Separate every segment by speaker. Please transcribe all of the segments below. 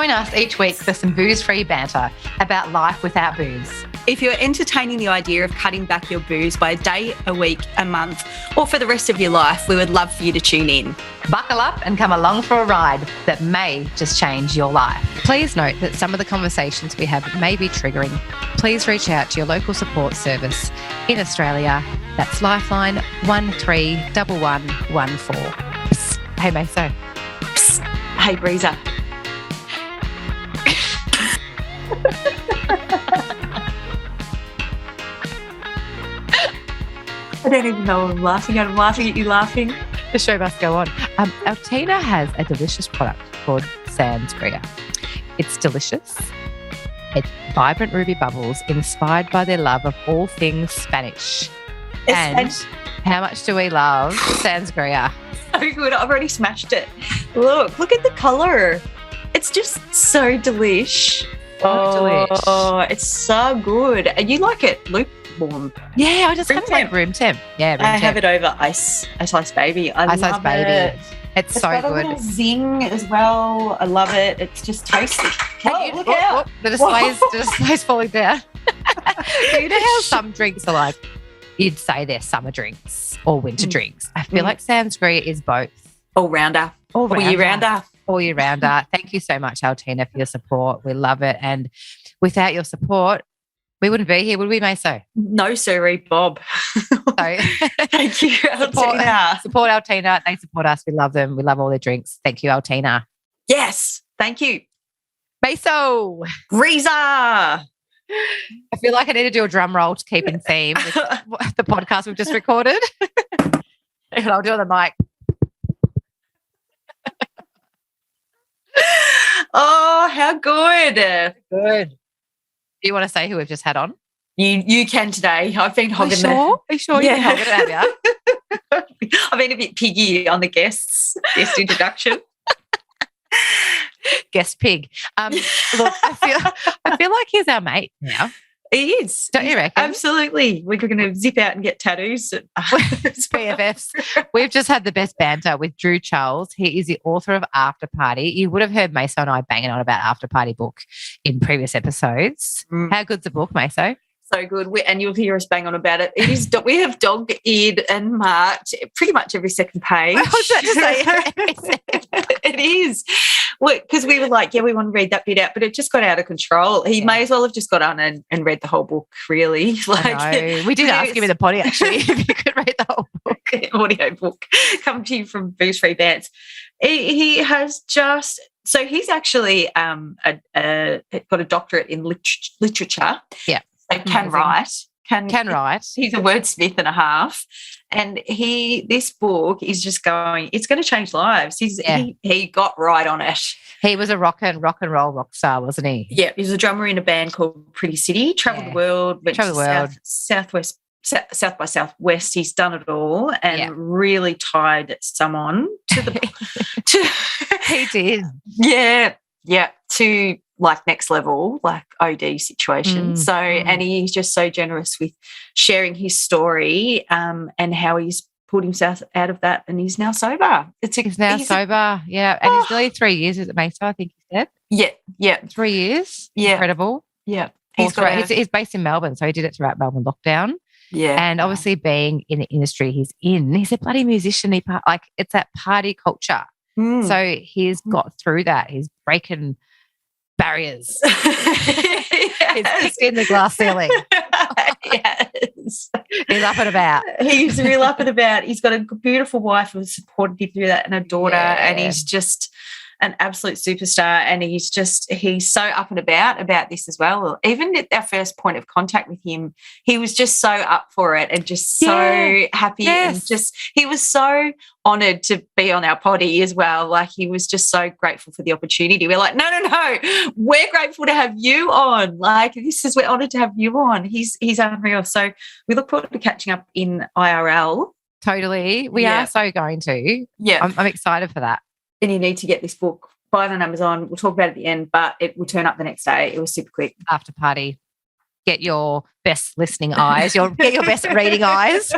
Speaker 1: Join us each week for some booze-free banter about life without booze.
Speaker 2: If you're entertaining the idea of cutting back your booze by a day, a week, a month, or for the rest of your life, we would love for you to tune in.
Speaker 1: Buckle up and come along for a ride that may just change your life.
Speaker 3: Please note that some of the conversations we have may be triggering. Please reach out to your local support service in Australia. That's Lifeline 131114. Psst. Hey, Maso.
Speaker 2: Psst. Hey, Breeza. I don't even know what I'm laughing at. I'm laughing at you laughing.
Speaker 3: The show must go on. Altina has a delicious product called Sangria. It's delicious. It's vibrant ruby bubbles inspired by their love of all things Spanish. And how much do we love Sangria?
Speaker 2: So good. I've already smashed it. Look at the colour. It's just so delish. Oh, it's so good. And you like it lukewarm.
Speaker 3: Yeah, I just have it like room temp. Yeah, room temp.
Speaker 2: Have it over ice baby. Ice
Speaker 3: love
Speaker 2: baby.
Speaker 3: It. It's so
Speaker 2: got
Speaker 3: good.
Speaker 2: A little zing as well. I love it. It's just tasty. Look out.
Speaker 3: The display's falling down. You know how some drinks are like, you'd say they're summer drinks or winter drinks. I feel like Sangria is both.
Speaker 2: All-rounder. All year rounder.
Speaker 3: All year rounder. Thank you so much, Altina, for your support. We love it. And without your support, we wouldn't be here, would we, Maso?
Speaker 2: No, sirree, Bob.
Speaker 3: So,
Speaker 2: thank you, Altina.
Speaker 3: Support Altina. They support us. We love them. We love all their drinks. Thank you, Altina.
Speaker 2: Yes. Thank you.
Speaker 3: Maso.
Speaker 2: Breeza.
Speaker 3: I feel like I need to do a drum roll to keep in theme with the podcast we've just recorded. And I'll do it on the mic.
Speaker 2: Oh, how good.
Speaker 3: Good. Do you want to say who we've just had on?
Speaker 2: You can today. I've been hogging
Speaker 3: it. Are you sure you can hog it, have you?
Speaker 2: I've been a bit piggy on the guest introduction.
Speaker 3: Guest pig. Look, I feel like he's our mate now.
Speaker 2: He is.
Speaker 3: Don't you reckon?
Speaker 2: Absolutely. We're going to zip out and get tattoos.
Speaker 3: It's BFFs. We've just had the best banter with Drew Charles. He is the author of After Party. You would have heard Maso and I banging on about After Party book in previous episodes. How good's the book, Maso?
Speaker 2: So good. And you'll hear us bang on about it. It is. We have dog-eared and marked pretty much every second page.
Speaker 3: I was about to say
Speaker 2: it is. Because we were like, we want to read that bit out, but it just got out of control. He may as well have just got on and read the whole book, really.
Speaker 3: We did ask him in the potty, actually, if you could read the whole book.
Speaker 2: Audio book. Come to you from Booze Free Bants. He has just... So he's actually got a doctorate in literature.
Speaker 3: Yeah.
Speaker 2: So can write. Can
Speaker 3: write.
Speaker 2: He's a wordsmith and a half. And this book is just going, it's going to change lives. He got right on it.
Speaker 3: He was a rock and roll rock star, wasn't he?
Speaker 2: Yeah, he was a drummer in a band called Pretty City, travelled the world, went to South by Southwest. He's done it all and really tied someone to the
Speaker 3: He did.
Speaker 2: Yeah, to like next level, like OD situation. And he's just so generous with sharing his story and how he's pulled himself out of that, and he's now sober.
Speaker 3: He's now sober, yeah. And he's nearly 3 years, is it, Maso? I think he said.
Speaker 2: Yeah.
Speaker 3: 3 years.
Speaker 2: Yeah.
Speaker 3: Incredible.
Speaker 2: Yeah.
Speaker 3: He's based in Melbourne, so he did it throughout Melbourne lockdown.
Speaker 2: Yeah.
Speaker 3: And obviously being in the industry he's a bloody musician. It's that party culture. So he's got through that. He's breaking barriers. He's kicked in the glass ceiling.
Speaker 2: Yes.
Speaker 3: He's up and about.
Speaker 2: He's real up and about. He's got a beautiful wife who supported him through that and a daughter, and he's just an absolute superstar, and he's so up and about this as well. Even at our first point of contact with him, he was just so up for it and just so happy and he was so honoured to be on our potty as well. Like, he was just so grateful for the opportunity. We're like, no, we're grateful to have you on. Like, we're honoured to have you on. He's unreal. So we look forward to catching up in IRL.
Speaker 3: Totally. We are so going to.
Speaker 2: Yeah.
Speaker 3: I'm excited for that.
Speaker 2: And you need to get this book. Buy it on Amazon. We'll talk about it at the end, but it will turn up the next day. It was super quick.
Speaker 3: After Party. Get your best listening eyes. Get your best reading eyes.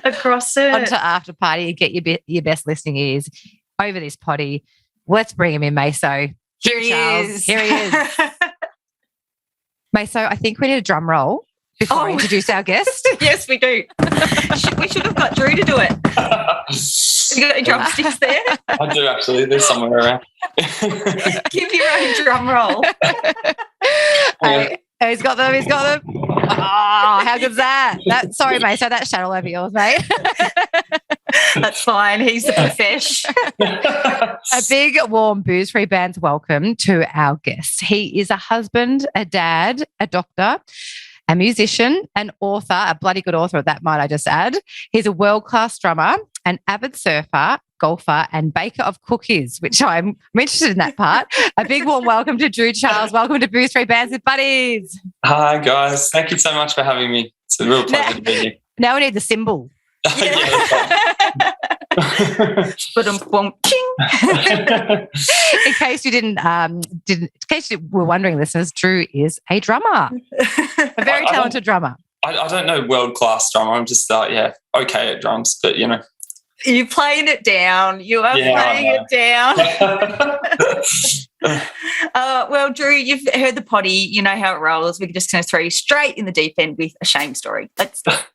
Speaker 2: Across it.
Speaker 3: Onto After Party and get your best listening ears over this potty. Let's bring him in, Maso.
Speaker 2: Here he
Speaker 3: Charles.
Speaker 2: is.
Speaker 3: Here he is. Maso, I think we need a drum roll before we introduce our guest.
Speaker 2: Yes, we do. We should have got Drew to do it. Have you got any drumsticks there?
Speaker 4: I do, actually. There's somewhere around.
Speaker 2: Give your own drum roll.
Speaker 3: He's got them. He's got them. Oh, how good's that? Sorry, Maso, that's shuttle over yours, mate.
Speaker 2: That's fine. He's the profesh.
Speaker 3: A big, warm, booze-free Bants welcome to our guest. He is a husband, a dad, a doctor, a musician, an author, a bloody good author, that might I just add. He's a world-class drummer, an avid surfer, golfer, and baker of cookies, which I'm interested in that part. A big warm welcome to Drew Charles. Welcome to Booze Free Bants with Buddies.
Speaker 4: Hi, guys. Thank you so much for having me. It's a real pleasure to be here.
Speaker 3: Now we need the symbol.
Speaker 2: But
Speaker 3: In case you in case you were wondering, listeners, Drew is a drummer, a very talented drummer.
Speaker 4: I don't know world-class drummer. I'm just, okay at drums, but, you know.
Speaker 2: You're playing it down. You are playing it down. Well, Drew, you've heard the potty. You know how it rolls. We're just going to throw you straight in the deep end with a shame story. Let's do it.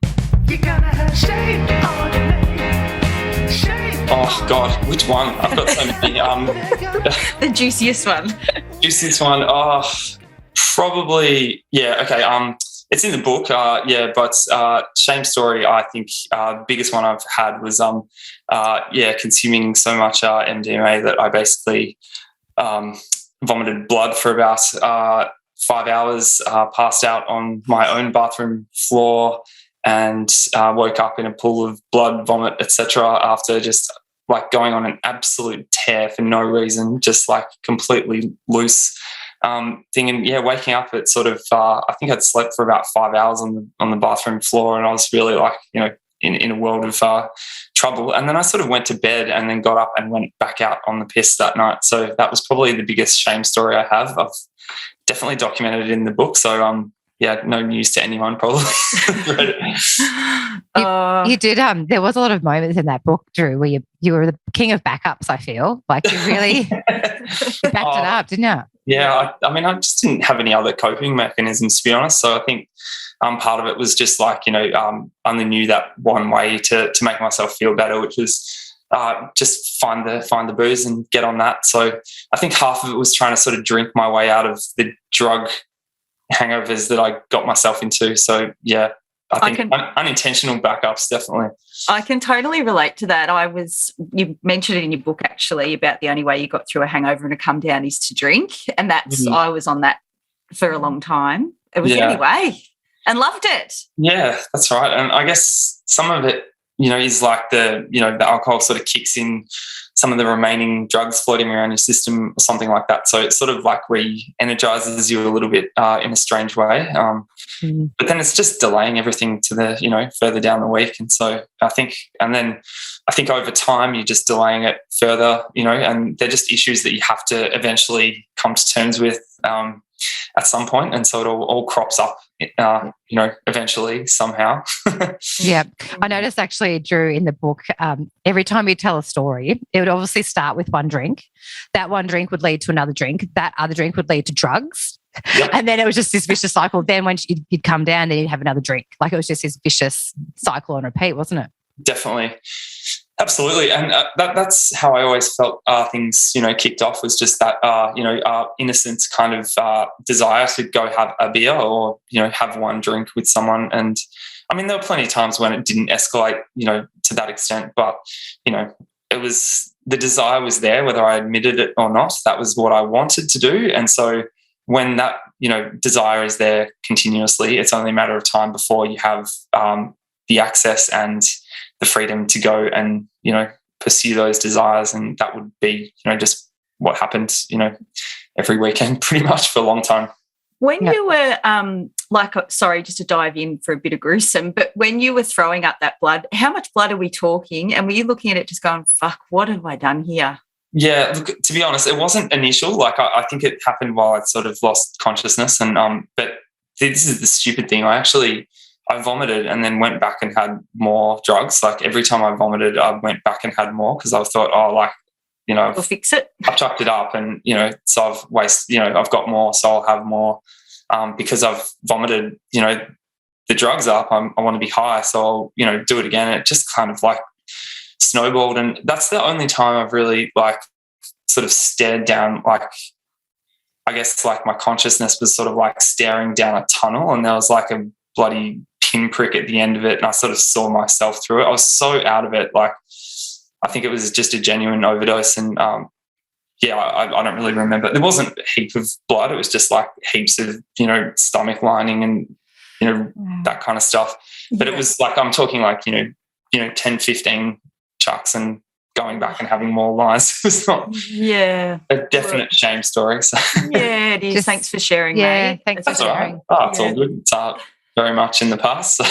Speaker 5: You gotta have shame on your name. Shame.
Speaker 4: Oh, God, which one? I've got so many.
Speaker 2: The juiciest one.
Speaker 4: Juiciest one? Oh, probably, okay. It's in the book, but shame story, I think biggest one I've had was, consuming so much MDMA that I basically vomited blood for about 5 hours, passed out on my own bathroom floor, and woke up in a pool of blood, vomit, etc. after just like going on an absolute tear for no reason, just like completely loose thing. And waking up at sort of, I think I'd slept for about 5 hours on the bathroom floor, and I was really like, in a world of trouble. And then I sort of went to bed and then got up and went back out on the piss that night. So that was probably the biggest shame story I have. I've definitely documented it in the book. So no news to anyone probably.
Speaker 3: You did. There was a lot of moments in that book, Drew, where you were the king of backups. I feel like you really backed it up, didn't you?
Speaker 4: Yeah, I just didn't have any other coping mechanisms, to be honest. So I think part of it was just like I only knew that one way to make myself feel better, which was just find the booze and get on that. So I think half of it was trying to sort of drink my way out of the drug hangovers that I got myself into. So I think unintentional backups, definitely.
Speaker 2: I can totally relate to that. You mentioned it in your book actually about the only way you got through a hangover and a come down is to drink, and that's I was on that for a long time. It was the only way, and loved it. Yeah,
Speaker 4: that's right. And I guess some of it, is like the alcohol sort of kicks in some of the remaining drugs floating around your system or something like that. So it sort of like re-energizes you a little bit in a strange way. But then it's just delaying everything to the, further down the week. And so I think over time you're just delaying it further, and they're just issues that you have to eventually come to terms with at some point. And so it all crops up, eventually somehow.
Speaker 3: Yeah. I noticed actually, Drew, in the book, every time you tell a story, it would obviously start with one drink. That one drink would lead to another drink. That other drink would lead to drugs. Yep. And then it was just this vicious cycle. Then when you'd come down, then you'd have another drink. Like it was just this vicious cycle on repeat, wasn't it?
Speaker 4: Definitely. Absolutely. And that's how I always felt things, kicked off, was just that, innocent kind of desire to go have a beer or, have one drink with someone. And I mean, there were plenty of times when it didn't escalate, to that extent, but, it was, the desire was there, whether I admitted it or not. That was what I wanted to do. And so when that, desire is there continuously, it's only a matter of time before you have the access and the freedom to go and, pursue those desires. And that would be, just what happened, every weekend pretty much for a long time.
Speaker 2: When you were, sorry, just to dive in for a bit of gruesome, but when you were throwing up that blood, how much blood are we talking? And were you looking at it just going, fuck, what have I done here?
Speaker 4: Yeah, look, to be honest, it wasn't initial. Like I think it happened while I'd sort of lost consciousness. And but this is the stupid thing. I vomited and then went back and had more drugs. Like every time I vomited, I went back and had more because I thought,
Speaker 2: We'll fix it.
Speaker 4: I've chucked it up, and so I've wasted. I've got more, so I'll have more because I've vomited. The drugs up. I want to be high, so I'll do it again. And it just kind of like snowballed, and that's the only time I've really like sort of stared down. Like, I guess like my consciousness was sort of like staring down a tunnel, and there was like a bloody pinprick at the end of it, and I sort of saw myself through it. I was so out of it. Like, I think it was just a genuine overdose, and I don't really remember. There wasn't a heap of blood. It was just like heaps of stomach lining and that kind of stuff. But it was like, I'm talking like 10, 15 chucks and going back and having more lines. It was not a definite shame story. So
Speaker 2: yeah, it is. Thanks for sharing, mate.
Speaker 3: Thanks for sharing.
Speaker 4: Right. It's all good. It's very much in the past. So.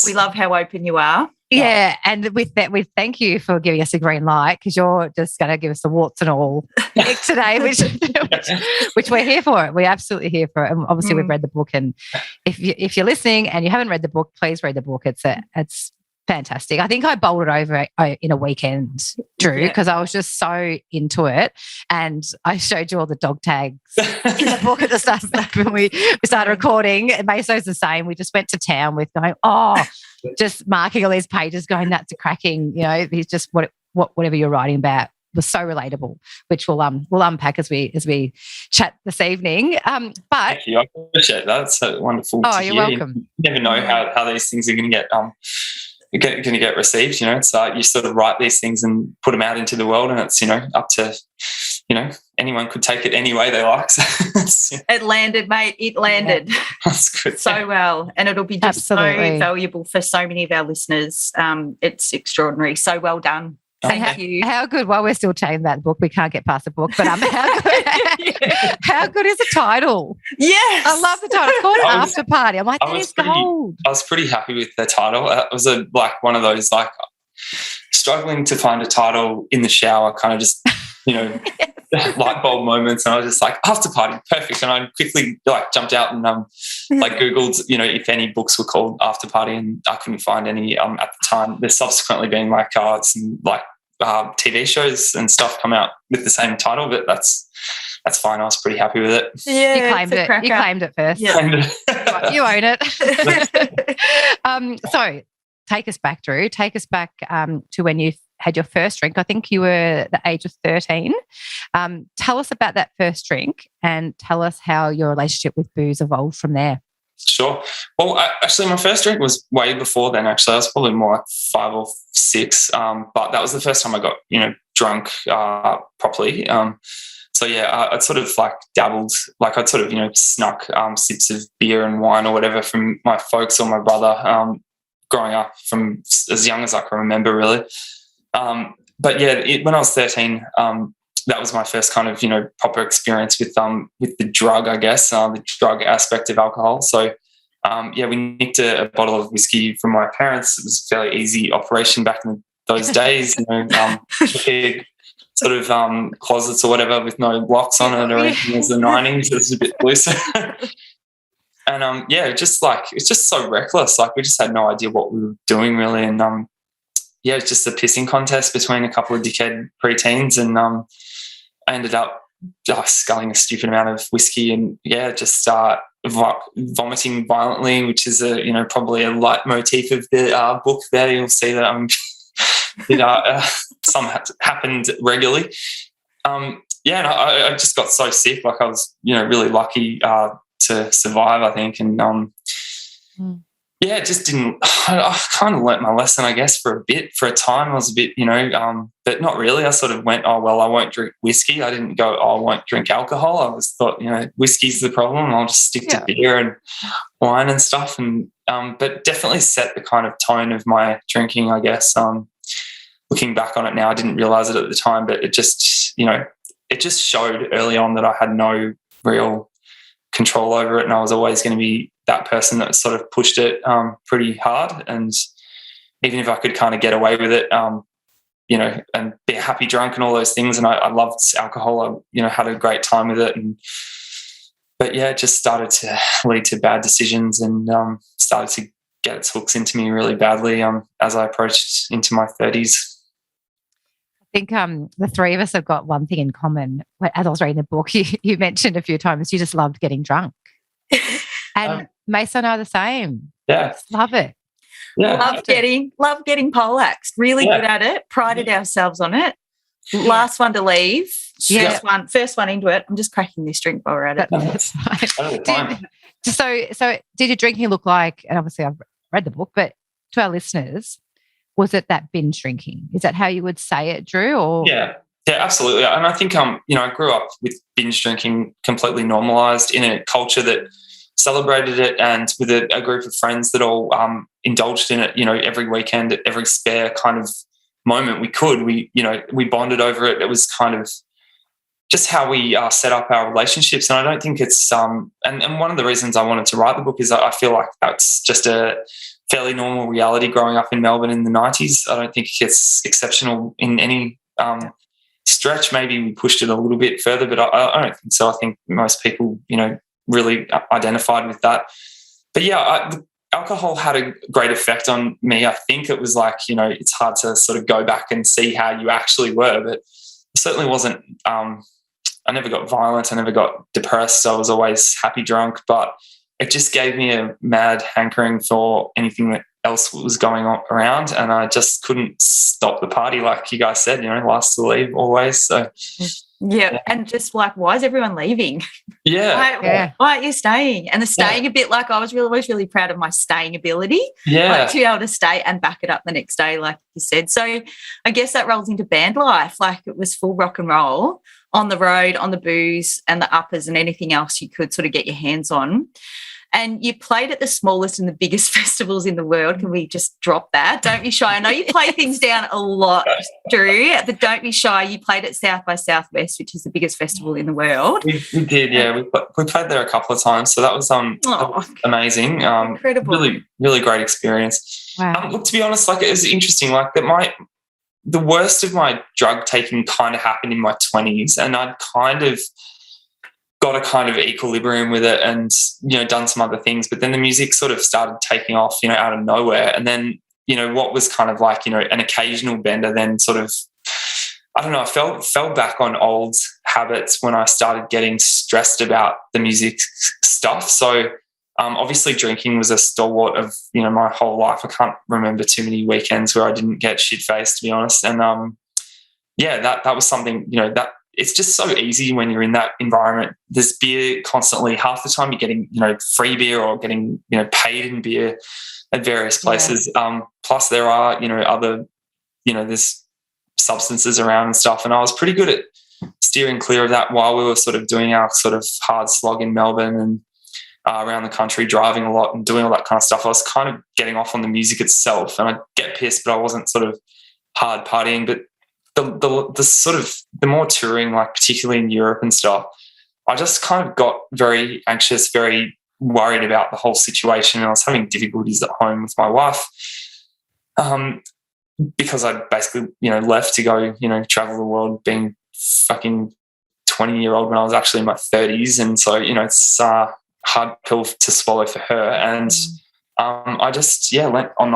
Speaker 2: We love how open you are.
Speaker 3: Yeah, and with that, we thank you for giving us a green light, because you're just going to give us the warts and all today, which we're here for. We're absolutely here for it. And obviously, we've read the book, and if you're listening and you haven't read the book, please read the book. It's fantastic. I think I bowled it over in a weekend, Drew, because I was just so into it. And I showed you all the dog tags in the book at the start when we started recording. Maso's the same. We just went to town with going, just marking all these pages, going, that's a cracking, he's just whatever you're writing about was so relatable, which we'll unpack as we chat this evening. But
Speaker 4: thank you. I appreciate that. It's so wonderful to hear.
Speaker 3: You're welcome.
Speaker 4: You never know how these things are going to get received. It's you sort of write these things and put them out into the world, and it's up to anyone could take it any way they like. So
Speaker 2: it landed, mate. It landed.
Speaker 4: That's good.
Speaker 2: So well, and it'll be just so valuable for so many of our listeners. It's extraordinary. So well done. Thank you.
Speaker 3: How good, while we're still chatting about the book, we can't get past the book, but how good is the title?
Speaker 2: Yes.
Speaker 3: I love the title. It's called After Party. I'm like, that is gold.
Speaker 4: I was pretty happy with the title. It was one of those like struggling to find a title in the shower, kind of just, light bulb moments. And I was just like, After Party, perfect. And I quickly jumped out and Googled, if any books were called After Party, and I couldn't find any at the time. There's subsequently been some TV shows and stuff come out with the same title, but that's fine. I was pretty happy with it.
Speaker 2: Yeah,
Speaker 3: you claimed it. You claimed it first.
Speaker 2: Yeah.
Speaker 3: You own it. So take us back, Drew. Take us back to when you had your first drink. I think you were the age of 13. Tell us about that first drink, and tell us how your relationship with booze evolved from there.
Speaker 4: Sure. Well, actually, my first drink was way before then. Actually, I was probably more like 5 or 6. But that was the first time I got drunk properly. So yeah, I'd sort of dabbled, I'd sort of snuck sips of beer and wine or whatever from my folks or my brother growing up from as young as I can remember, really. But yeah, when I was 13, that was my first kind of proper experience with the drug, I guess, the drug aspect of alcohol. So we nicked a bottle of whiskey from my parents. It was a fairly easy operation back in those days. Sort of closets or whatever with no locks on it or anything. It was the 90s. It was a bit looser. And it's just so reckless. We just had no idea what we were doing, really. And it's just a pissing contest between a couple of dickhead preteens, and I ended up sculling a stupid amount of whiskey and just vomiting violently, which is probably a leitmotif of the book. There, you'll see that some happened regularly. And I just got so sick. I was really lucky to survive, I think, and just didn't. I kind of learnt my lesson, I guess, for a time. I was a bit, but not really. I sort of went, I won't drink whiskey. I didn't go, I won't drink alcohol. I was thought, whiskey's the problem. I'll just stick to beer and wine and stuff. And but definitely set the kind of tone of my drinking, I guess. Looking back on it now, I didn't realise it at the time, but it just showed early on that I had no real control over it, and I was always going to be that person that sort of pushed it pretty hard. And even if I could kind of get away with it, and be a happy drunk and all those things, and I loved alcohol, I had a great time with it. But it just started to lead to bad decisions, and started to get its hooks into me really badly as I approached into my 30s.
Speaker 3: think the three of us have got one thing in common. As I was reading the book, you mentioned a few times you just loved getting drunk. And Mason and I are the same.
Speaker 4: Yeah.
Speaker 3: Just love it.
Speaker 4: Yeah.
Speaker 2: Love getting poleaxed. Really good at it. Prided ourselves on it. Last one to leave.
Speaker 3: Yeah.
Speaker 2: First one into it. I'm just cracking this drink while we're at it.
Speaker 3: That's fine.
Speaker 4: Fine.
Speaker 3: So did your drinking look like, and obviously I've read the book, but to our listeners, was it that binge drinking? Is that how you would say it, Drew? Or
Speaker 4: Yeah, absolutely. And I think I grew up with binge drinking completely normalized in a culture that celebrated it, and with a group of friends that all indulged in it, every weekend, at every spare kind of moment we could. We bonded over it. It was kind of just how we set up our relationships. And I don't think it's and one of the reasons I wanted to write the book is I feel like that's just a fairly normal reality growing up in Melbourne in the 90s. I don't think it's exceptional in any stretch. Maybe we pushed it a little bit further, but I don't think so. I think most people, really identified with that. But yeah, alcohol had a great effect on me. I think it was like, it's hard to sort of go back and see how you actually were, but it certainly wasn't, I never got violent. I never got depressed. I was always happy drunk, but it just gave me a mad hankering for anything that else was going on around, and I just couldn't stop the party, like you guys said, last to leave always. So
Speaker 2: yeah, and just like, why is everyone leaving?
Speaker 4: Yeah,
Speaker 2: why aren't you staying? And the staying a bit, like I was always really proud of my staying ability.
Speaker 4: Yeah,
Speaker 2: to be able to stay and back it up the next day, like you said. So I guess that rolls into band life. Like, it was full rock and roll on the road, on the booze and the uppers and anything else you could sort of get your hands on. And you played at the smallest and the biggest festivals in the world. Can we just drop that? Don't be shy. I know you play things down a lot, Drew, but don't be shy. You played at South by Southwest, which is the biggest festival in the world.
Speaker 4: We did, yeah. We played there a couple of times, so that was amazing.
Speaker 2: Incredible.
Speaker 4: Really, really great experience.
Speaker 3: Wow.
Speaker 4: Look, to be honest, like, it was interesting. Like, the worst of my drug taking kind of happened in my 20s, and I'd kind of got a kind of equilibrium with it and, done some other things. But then the music sort of started taking off, out of nowhere. And then, what was kind of like, an occasional bender then sort of, I don't know, I fell back on old habits when I started getting stressed about the music stuff. So obviously drinking was a stalwart of, my whole life. I can't remember too many weekends where I didn't get shit-faced, to be honest. And that was something, that it's just so easy when you're in that environment. There's beer constantly. Half the time you're getting, free beer or getting, paid in beer at various places. Yeah. Plus there are, other, there's substances around and stuff. And I was pretty good at steering clear of that while we were sort of doing our sort of hard slog in Melbourne and around the country, driving a lot and doing all that kind of stuff. I was kind of getting off on the music itself, and I'd get pissed, but I wasn't sort of hard partying. But the sort of the more touring, like particularly in Europe and stuff, I just kind of got very anxious, very worried about the whole situation. And I was having difficulties at home with my wife because I basically, left to go, travel the world, being fucking 20-year-old when I was actually in my 30s. And so, it's a hard pill to swallow for her. And I just, went on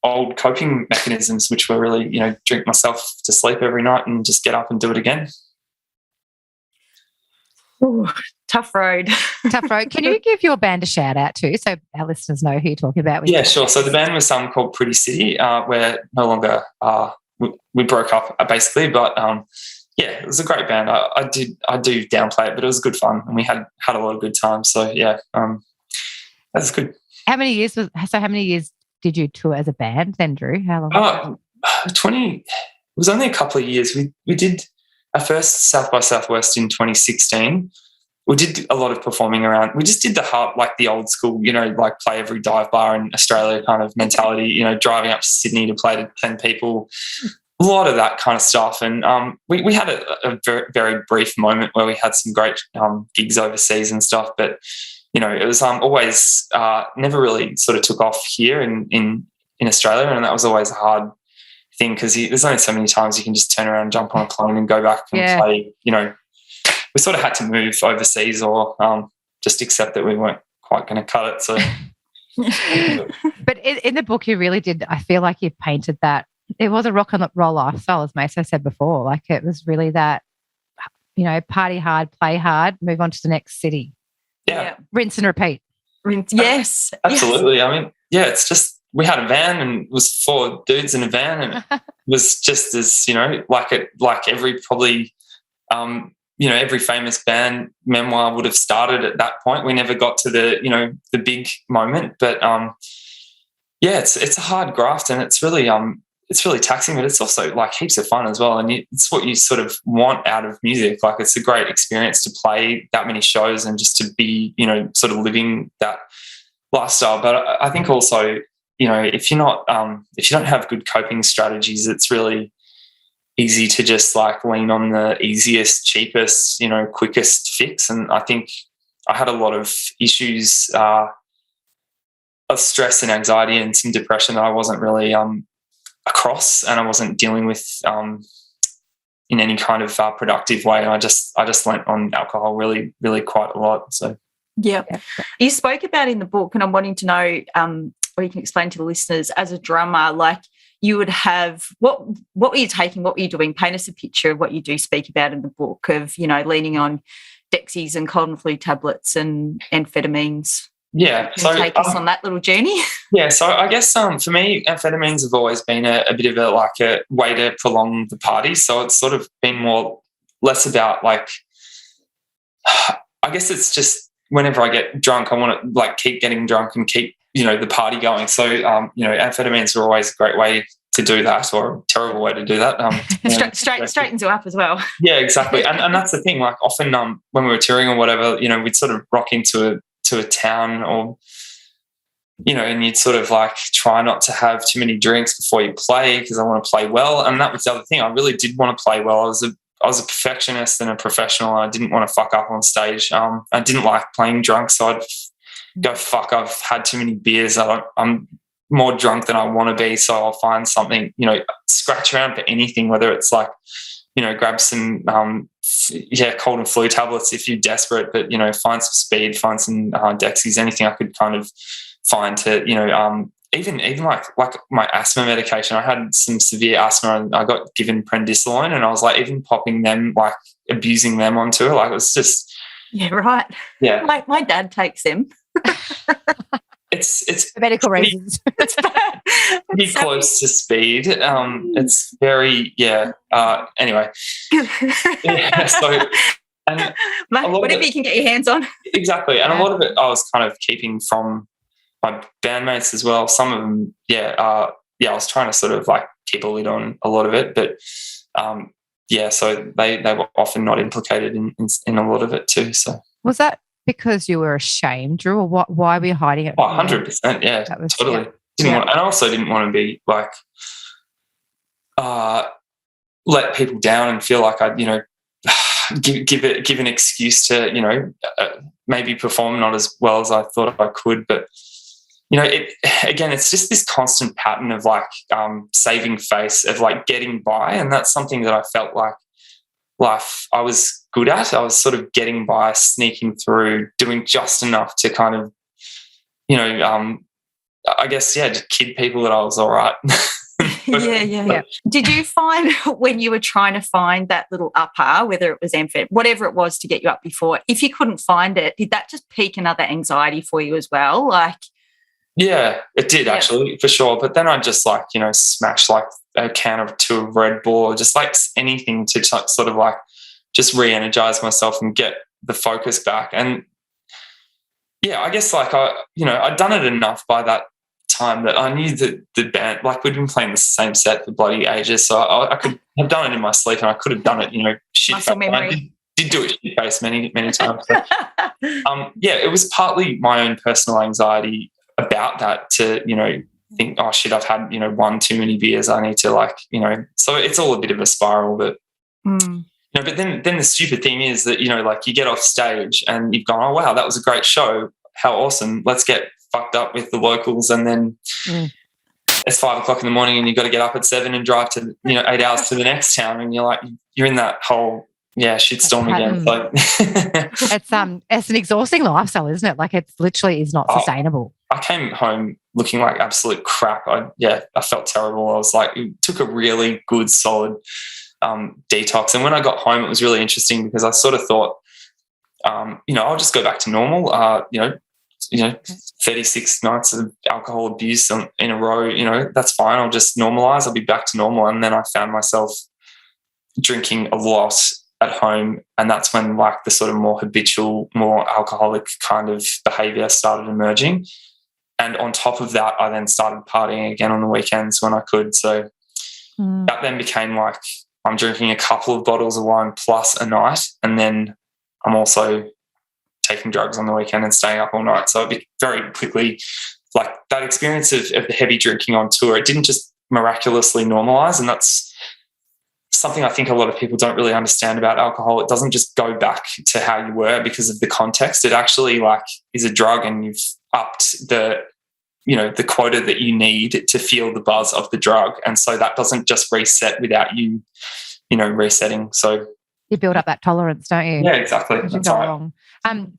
Speaker 4: old coping mechanisms, which were really, drink myself to sleep every night and just get up and do it again.
Speaker 2: Ooh, tough road.
Speaker 3: Tough road. Can you give your band a shout out too, so our listeners know who you're talking about?
Speaker 4: Yeah, sure. So the band was called Pretty City. We're no longer, we broke up basically, but it was a great band. I do downplay it, but it was good fun, and we had a lot of good times. So that's good.
Speaker 3: How many years did you tour as a band then, Drew? How long?
Speaker 4: 20. It was only a couple of years. We did our first South by Southwest in 2016. We did a lot of performing around. We just did the old school, like play every dive bar in Australia kind of mentality, driving up to Sydney to play to 10 people, a lot of that kind of stuff. And we had a very, very brief moment where we had some great gigs overseas and stuff, but it was always never really sort of took off here in Australia, and that was always a hard thing because there's only so many times you can just turn around, jump on a plane and go back and play. We sort of had to move overseas or just accept that we weren't quite going to cut it. So,
Speaker 3: but in the book, you really did. I feel like you've painted that It was a rock and roll lifestyle, as Maso said before. Like, it was really that, party hard, play hard, move on to the next city.
Speaker 4: Yeah.
Speaker 3: Rinse and repeat.
Speaker 2: Yes.
Speaker 4: Absolutely. I mean, it's just, we had a van and it was 4 dudes in a van, and it was just as, like every probably, every famous band memoir would have started at that point. We never got to the, the big moment, but it's a hard graft, and it's really taxing, but it's also like heaps of fun as well. And it's what you sort of want out of music. Like, it's a great experience to play that many shows and just to be, sort of living that lifestyle. But I think also, if you're not, if you don't have good coping strategies, it's really easy to just like lean on the easiest, cheapest, quickest fix. And I think I had a lot of issues of stress and anxiety and some depression that I wasn't really across, and I wasn't dealing with in any kind of productive way. And I just went on alcohol really, really quite a lot. So
Speaker 2: yeah. You spoke about in the book, and I'm wanting to know, or you can explain to the listeners, as a drummer, like, you would have, what were you taking? What were you doing? Paint us a picture of what you do speak about in the book of, leaning on Dexies and cold and flu tablets and amphetamines.
Speaker 4: Yeah.
Speaker 2: So take us on that little journey.
Speaker 4: Yeah. So I guess for me, amphetamines have always been a bit of a way to prolong the party. So it's sort of been less about like, I guess it's just whenever I get drunk, I want to like keep getting drunk and keep, the party going. So, amphetamines are always a great way to do that, or a terrible way to do that.
Speaker 2: Straightens you up as well.
Speaker 4: Yeah, exactly. And that's the thing. Like, often when we were touring or whatever, we'd sort of rock into a town, or, and you'd sort of like try not to have too many drinks before you play, because I want to play well. And that was the other thing. I really did want to play well. I was a perfectionist and a professional. I didn't want to fuck up on stage. I didn't like playing drunk, so I'd go, fuck, I've had too many beers. I'm more drunk than I want to be, so I'll find something, scratch around for anything, whether it's like, grab some, cold and flu tablets if you're desperate, but, find some speed, find some Dexies, anything I could kind of find to, even like my asthma medication. I had some severe asthma and I got given prednisolone, and I was like even popping them, like abusing them onto it. Like, it was just.
Speaker 2: Yeah, right.
Speaker 4: Yeah.
Speaker 2: Like my dad takes them.
Speaker 3: It's for medical reasons.
Speaker 2: It's bad.
Speaker 4: Pretty close to speed. It's very, anyway. Yeah, so, and
Speaker 2: whatever you can get your hands on.
Speaker 4: Exactly. And a lot of it I was kind of keeping from my bandmates as well. Some of them, I was trying to sort of like keep a lid on a lot of it, but so they were often not implicated in a lot of it too. So was
Speaker 3: that because you were ashamed, Drew, or why were you hiding it?
Speaker 4: 100%, yeah, totally. And I also didn't want to be like let people down and feel like I'd give an excuse to maybe perform not as well as I thought I could. But it's just this constant pattern of like saving face, of like getting by, and that's something that I felt like life I was good at. I was sort of getting by, sneaking through, doing just enough to kind of, I guess, to kid people that I was all right.
Speaker 2: Yeah. Did you find when you were trying to find that little upper, whether it was amphetamine, whatever it was to get you up before, if you couldn't find it, did that just pique another anxiety for you as well? Like,
Speaker 4: yeah, it did actually, for sure. But then I just like, smash like a can or two of Red Bull, or just like anything to sort of like just re-energize myself and get the focus back. And I guess like I'd done it enough by that time that I knew that the band, like we'd been playing the same set for bloody ages, so I could have done it in my sleep, and I could have done it, shit face. I did do it shit face many times. But, it was partly my own personal anxiety about that, to think, oh shit, I've had one too many beers, I need to like so it's all a bit of a spiral. But but then the stupid thing is that like you get off stage and you've gone, oh wow, that was a great show, how awesome, let's get fucked up with the locals, and then it's 5 o'clock in the morning and you've got to get up at 7 and drive to 8 hours to the next town, and you're in that whole shitstorm again. So
Speaker 3: it's an exhausting lifestyle, isn't it? Like, it's literally is not sustainable.
Speaker 4: I came home looking like absolute crap. I felt terrible. I was like, it took a really good, solid detox. And when I got home, it was really interesting because I sort of thought, I'll just go back to normal. 36 nights of alcohol abuse in a row, that's fine. I'll just normalize. I'll be back to normal. And then I found myself drinking a lot at home. And that's when like the sort of more habitual, more alcoholic kind of behavior started emerging. And on top of that, I then started partying again on the weekends when I could. So that then became like I'm drinking a couple of bottles of wine plus a night. And then I'm also taking drugs on the weekend and staying up all night. So it very quickly, like that experience of the heavy drinking on tour, it didn't just miraculously normalize. And that's something I think a lot of people don't really understand about alcohol. It doesn't just go back to how you were because of the context. It actually like is a drug, and you've upped the quota that you need to feel the buzz of the drug. And so that doesn't just reset without you, resetting. So
Speaker 3: you build up that tolerance, don't you?
Speaker 4: Yeah, exactly.
Speaker 3: That's right. Wrong.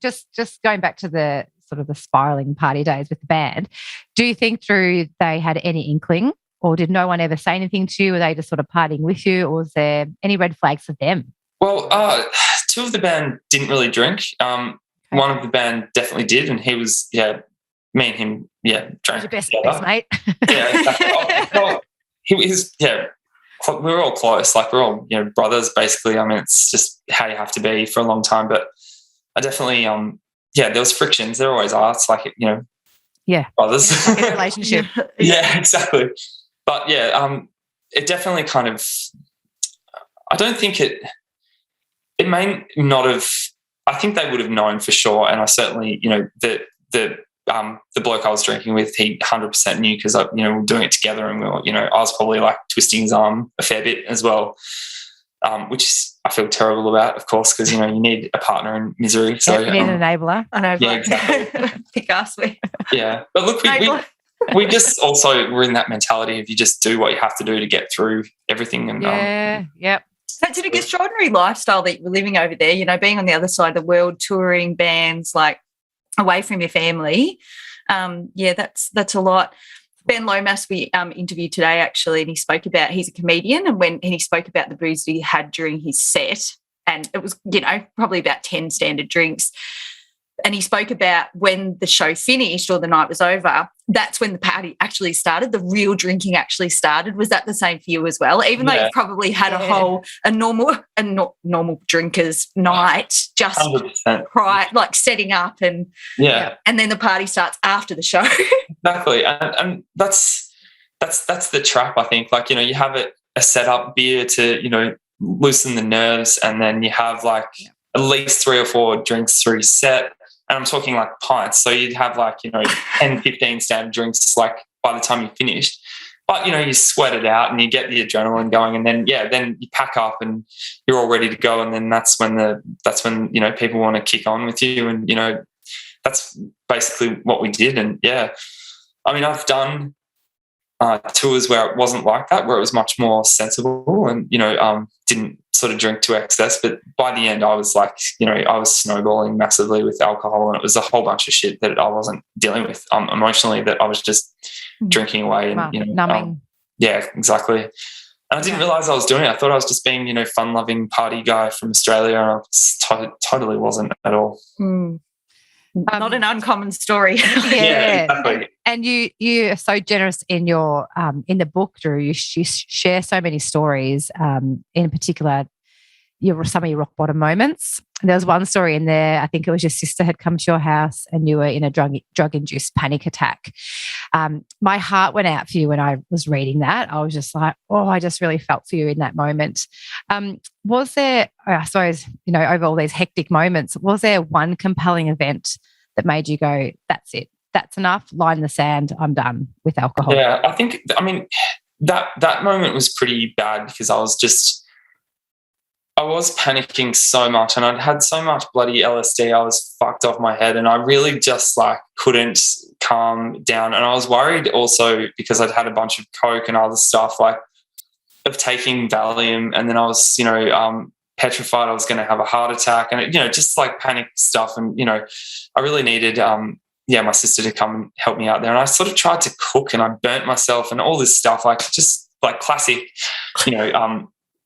Speaker 3: Just going back to the sort of the spiraling party days with the band, do you think they had any inkling, or did no one ever say anything to you? Were they just sort of partying with you, or was there any red flags for them?
Speaker 4: Well, two of the band didn't really drink. One of the band definitely did, and he was, me and him, drank
Speaker 3: your best
Speaker 4: together.
Speaker 3: mate.
Speaker 4: Yeah, exactly. He was, we're all close. Like we're all, brothers basically. I mean, it's just how you have to be for a long time. But I definitely, there was frictions. There always are. It's like, brothers.
Speaker 3: It's like a relationship.
Speaker 4: Yeah, exactly. But it definitely kind of, I don't think it may not have, I think they would have known for sure. And I certainly, the bloke I was drinking with, he 100% knew because, we were doing it together, and we were, I was probably like twisting his arm a fair bit as well, which I feel terrible about, of course, because, you need a partner in misery. So
Speaker 3: you need an enabler.
Speaker 2: I know.
Speaker 4: Yeah, exactly.
Speaker 2: Pick us.
Speaker 4: Yeah. But look, we just also were in that mentality of you just do what you have to do to get through everything. And
Speaker 3: yep.
Speaker 2: So it's an extraordinary lifestyle that you're living over there, being on the other side of the world, touring bands, like away from your family. That's a lot. Ben Lomas we interviewed today actually, and he spoke about, he's a comedian, and he spoke about the booze that he had during his set, and it was, probably about 10 standard drinks. And he spoke about when the show finished or the night was over, that's when the party actually started. The real drinking actually started. Was that the same for you as well? Even though you probably had a normal drinker's night, just
Speaker 4: 100%.
Speaker 2: prior, like setting up and then the party starts after the show.
Speaker 4: Exactly. And that's the trap, I think. Like, you have a set up beer to, loosen the nerves, and then you have like at least 3 or 4 drinks through set. And I'm talking like pints. So you'd have like, 10, 15 standard drinks like by the time you finished. But, you sweat it out and you get the adrenaline going, and then you pack up and you're all ready to go. And then that's when people want to kick on with you. And, that's basically what we did. And I mean, I've done tours where it wasn't like that, where it was much more sensible and, didn't sort of drink to excess. But by the end, I was like, I was snowballing massively with alcohol, and it was a whole bunch of shit that I wasn't dealing with emotionally, that I was just drinking away and,
Speaker 3: numbing.
Speaker 4: Yeah, exactly. And I didn't realize I was doing it. I thought I was just being, fun-loving party guy from Australia, and I totally wasn't at all.
Speaker 2: Not an uncommon story.
Speaker 4: Yeah, exactly.
Speaker 3: And you are so generous in your in the book, Drew. You share so many stories. In particular, some of your rock bottom moments. There was one story in there. I think it was your sister had come to your house, and you were in a drug-induced panic attack. My heart went out for you when I was reading that. I was just like, I just really felt for you in that moment. Was there, I suppose, over all these hectic moments, was there one compelling event that made you go, that's it, that's enough, line in the sand, I'm done with alcohol?
Speaker 4: Yeah, I mean, that moment was pretty bad because I was panicking so much, and I'd had so much bloody LSD. I was fucked off my head, and I really just like couldn't calm down. And I was worried also because I'd had a bunch of coke and other stuff, like of taking Valium, and then I was, petrified I was going to have a heart attack, and just like panic stuff. And I really needed my sister to come and help me out there. And I sort of tried to cook, and I burnt myself and all this stuff, like just like classic,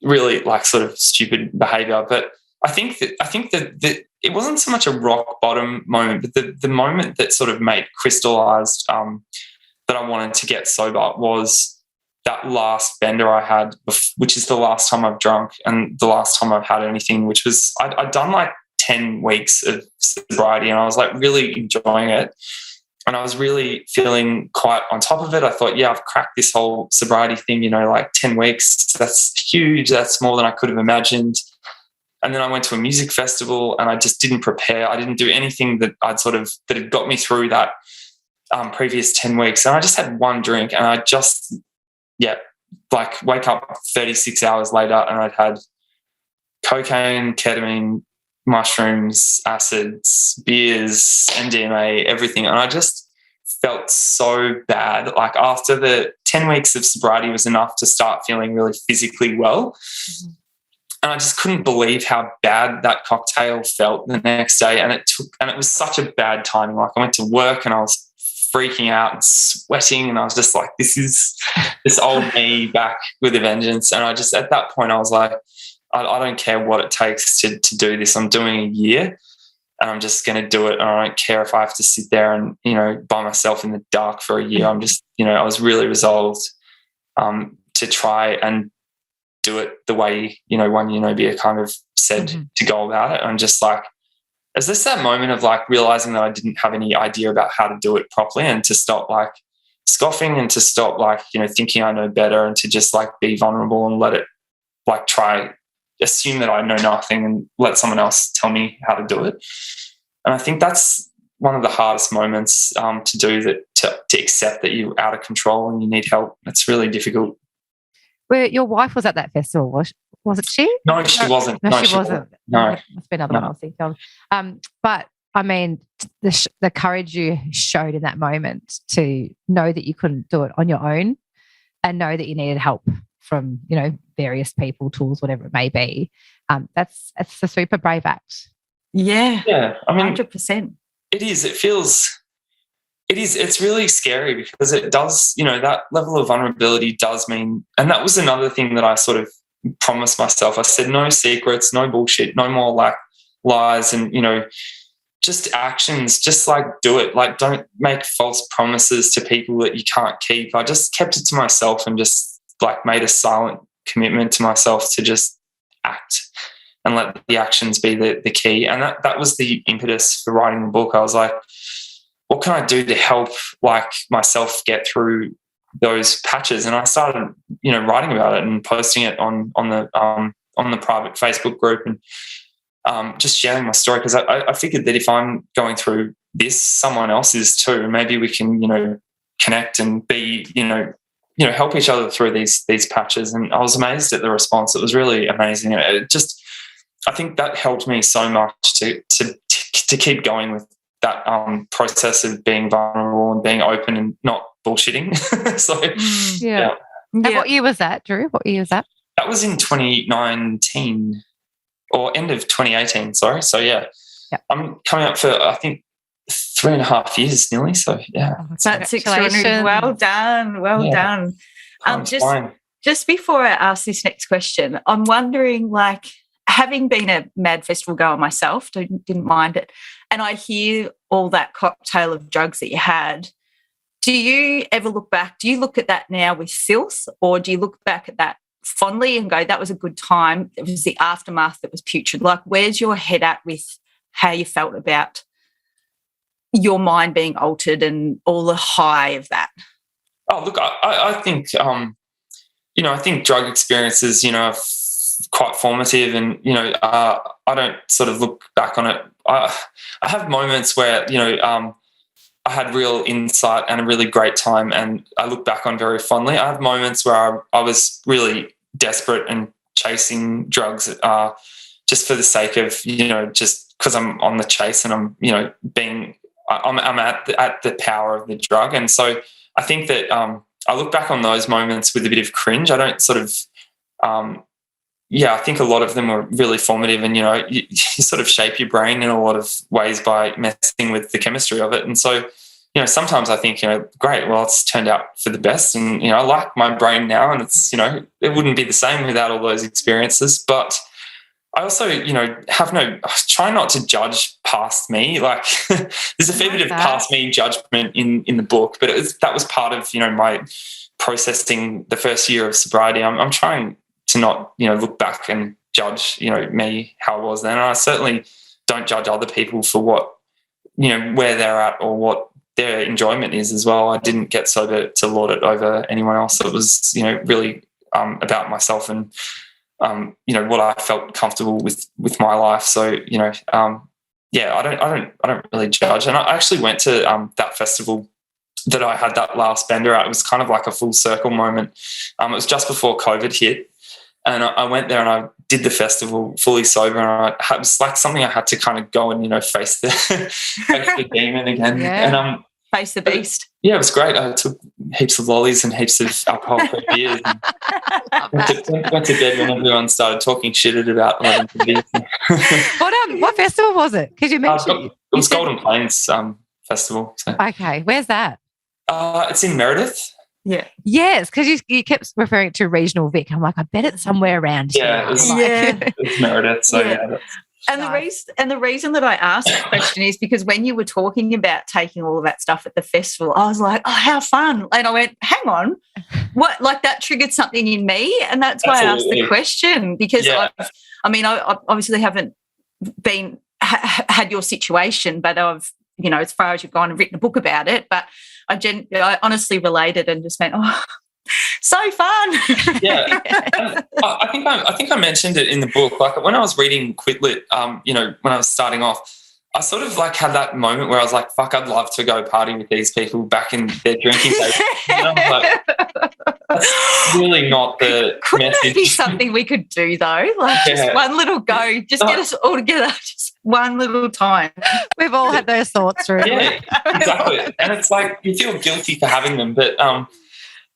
Speaker 4: really like sort of stupid behavior. But I think that it wasn't so much a rock bottom moment, but the moment that sort of made crystallized that I wanted to get sober was that last bender I had, which is the last time I've drunk and the last time I've had anything, which was I'd done like 10 weeks of sobriety, and I was like really enjoying it. And I was really feeling quite on top of it. I thought, yeah, I've cracked this whole sobriety thing, like 10 weeks. That's huge. That's more than I could have imagined. And then I went to a music festival, and I just didn't prepare. I didn't do anything that that had got me through that previous 10 weeks. And I just had one drink, and I just, like wake up 36 hours later, and I'd had cocaine, ketamine, mushrooms, acids, beers, MDMA, everything. And I just felt so bad. Like after the 10 weeks of sobriety was enough to start feeling really physically well. Mm-hmm. And I just couldn't believe how bad that cocktail felt the next day. And it was such a bad timing. Like I went to work and I was freaking out and sweating, and I was just like, this is this old me back with a vengeance. And I just, at that point, I was like, I don't care what it takes to do this. I'm doing a year, and I'm just going to do it. And I don't care if I have to sit there and, by myself in the dark for a year. I'm just, I was really resolved to try and do it the way, one Unobia kind of said to go about it. And just like, is this that moment of like realizing that I didn't have any idea about how to do it properly, and to stop like scoffing, and to stop like, thinking I know better, and to just like be vulnerable and let it like assume that I know nothing and let someone else tell me how to do it. And I think that's one of the hardest moments to do, that to accept that you're out of control and you need help. It's really difficult.
Speaker 3: Well, your wife was at that festival, wasn't she?
Speaker 4: No, she wasn't.
Speaker 3: No, she wasn't.
Speaker 4: No.
Speaker 3: Must be another one I was thinking of. But I mean, the courage you showed in that moment to know that you couldn't do it on your own, and know that you needed help from, various people, tools, whatever it may be. That's a super brave act.
Speaker 2: Yeah.
Speaker 4: Yeah. I mean,
Speaker 2: 100%.
Speaker 4: It is. It's really scary, because it does, that level of vulnerability does mean, and that was another thing that I sort of promised myself. I said, no secrets, no bullshit, no more like lies, and, just actions, just like do it. Like, don't make false promises to people that you can't keep. I just kept it to myself and just like made a silent commitment to myself to just act and let the actions be the key. And that was the impetus for writing the book. I was like, what can I do to help like myself get through those patches? And I started, writing about it and posting it on the private Facebook group, and just sharing my story, because I figured that if I'm going through this, someone else is too. Maybe we can, connect and be, help each other through these patches. And I was amazed at the response. It was really amazing. I think that helped me so much to keep going with that process of being vulnerable and being open and not bullshitting. So
Speaker 3: yeah. And what year was that, Drew? What year was that?
Speaker 4: That was in 2019 or end of 2018. Sorry. So I'm coming up for, I think, 3.5 years nearly. So
Speaker 2: that's extraordinary. Well done. Well done. Just before I ask this next question, I'm wondering, like, having been a mad festival goer myself, didn't mind it, and I hear all that cocktail of drugs that you had, do you ever look back? Do you look at that now with filth, or do you look back at that fondly and go, that was a good time? It was the aftermath that was putrid. Like, where's your head at with how you felt about your mind being altered and all the high of that?
Speaker 4: Oh, look, I think, I think drug experiences, are quite formative, and, I don't sort of look back on it. I have moments where, I had real insight and a really great time, and I look back on very fondly. I have moments where I was really desperate and chasing drugs just for the sake of, just because I'm on the chase and I'm, I'm at the power of the drug. And so I think that I look back on those moments with a bit of cringe. I don't sort of yeah, I think a lot of them were really formative, and, you know, you sort of shape your brain in a lot of ways by messing with the chemistry of it. And so, you know, sometimes I think, you know, great, well, it's turned out for the best, and, you know, I like my brain now, and it's, you know, it wouldn't be the same without all those experiences. But I also, you know, try not to judge past me. Like, there's a fair bit of past me judgment in the book, but that was part of, you know, my processing the first year of sobriety. I'm trying to not, you know, look back and judge, you know, me, how I was then. And I certainly don't judge other people for what, you know, where they're at or what their enjoyment is as well. I didn't get sober to lord it over anyone else. It was, you know, really about myself and, you know, what I felt comfortable with my life. So, you know, yeah, I don't really judge. And I actually went to that festival that I had that last bender at. It was kind of like a full circle moment. It was just before COVID hit, and I went there and I did the festival fully sober, and it was like something I had to kind of go and, you know, face the demon again.
Speaker 3: Yeah.
Speaker 4: And
Speaker 2: Face the beast.
Speaker 4: yeah, it was great. I took heaps of lollies and heaps of alcohol-free beers. And went to bed when everyone started talking shit about 11 beers.
Speaker 3: What festival was it? Because you mentioned
Speaker 4: It was Golden Plains Festival. So.
Speaker 3: Okay, where's that?
Speaker 4: It's in Meredith.
Speaker 2: Yeah.
Speaker 3: Yes, because you kept referring to regional Vic. I'm like, I bet it's somewhere around here.
Speaker 4: Yeah, it's Meredith. So yeah.
Speaker 2: And the reason that I asked the question is because when you were talking about taking all of that stuff at the festival, I was like, oh, how fun. And I went, hang on, what? Like, that triggered something in me. And that's why I asked the question, because I obviously haven't had your situation, but I've, you know, as far as you've gone and written a book about it, but I honestly related and just went, oh, so fun.
Speaker 4: Yeah. I think I mentioned it in the book. Like, when I was reading Quitlet, you know, when I was starting off, I sort of like had that moment where I was like, fuck, I'd love to go party with these people back in their drinking days. You know, like, that's really not the
Speaker 2: Couldn't
Speaker 4: message.
Speaker 2: that be something we could do though? Like, just one little go, just get us all together, just one little time.
Speaker 3: We've all had those thoughts through.
Speaker 4: Yeah, exactly. And it's like, you feel guilty for having them, but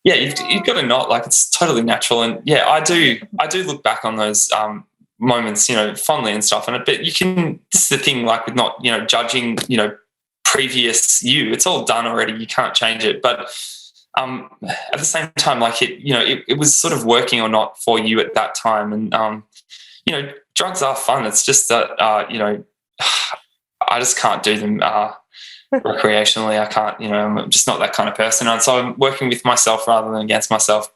Speaker 4: yeah, you've got to not, like, it's totally natural. And yeah, I do look back on those moments, you know, fondly and stuff. And but you can, this is the thing, like, with not, you know, judging, you know, previous you, it's all done already. You can't change it. But at the same time, like, it was sort of working or not for you at that time. And you know, drugs are fun. It's just that you know, I just can't do them recreationally. I can't, you know, I'm just not that kind of person. And so I'm working with myself rather than against myself,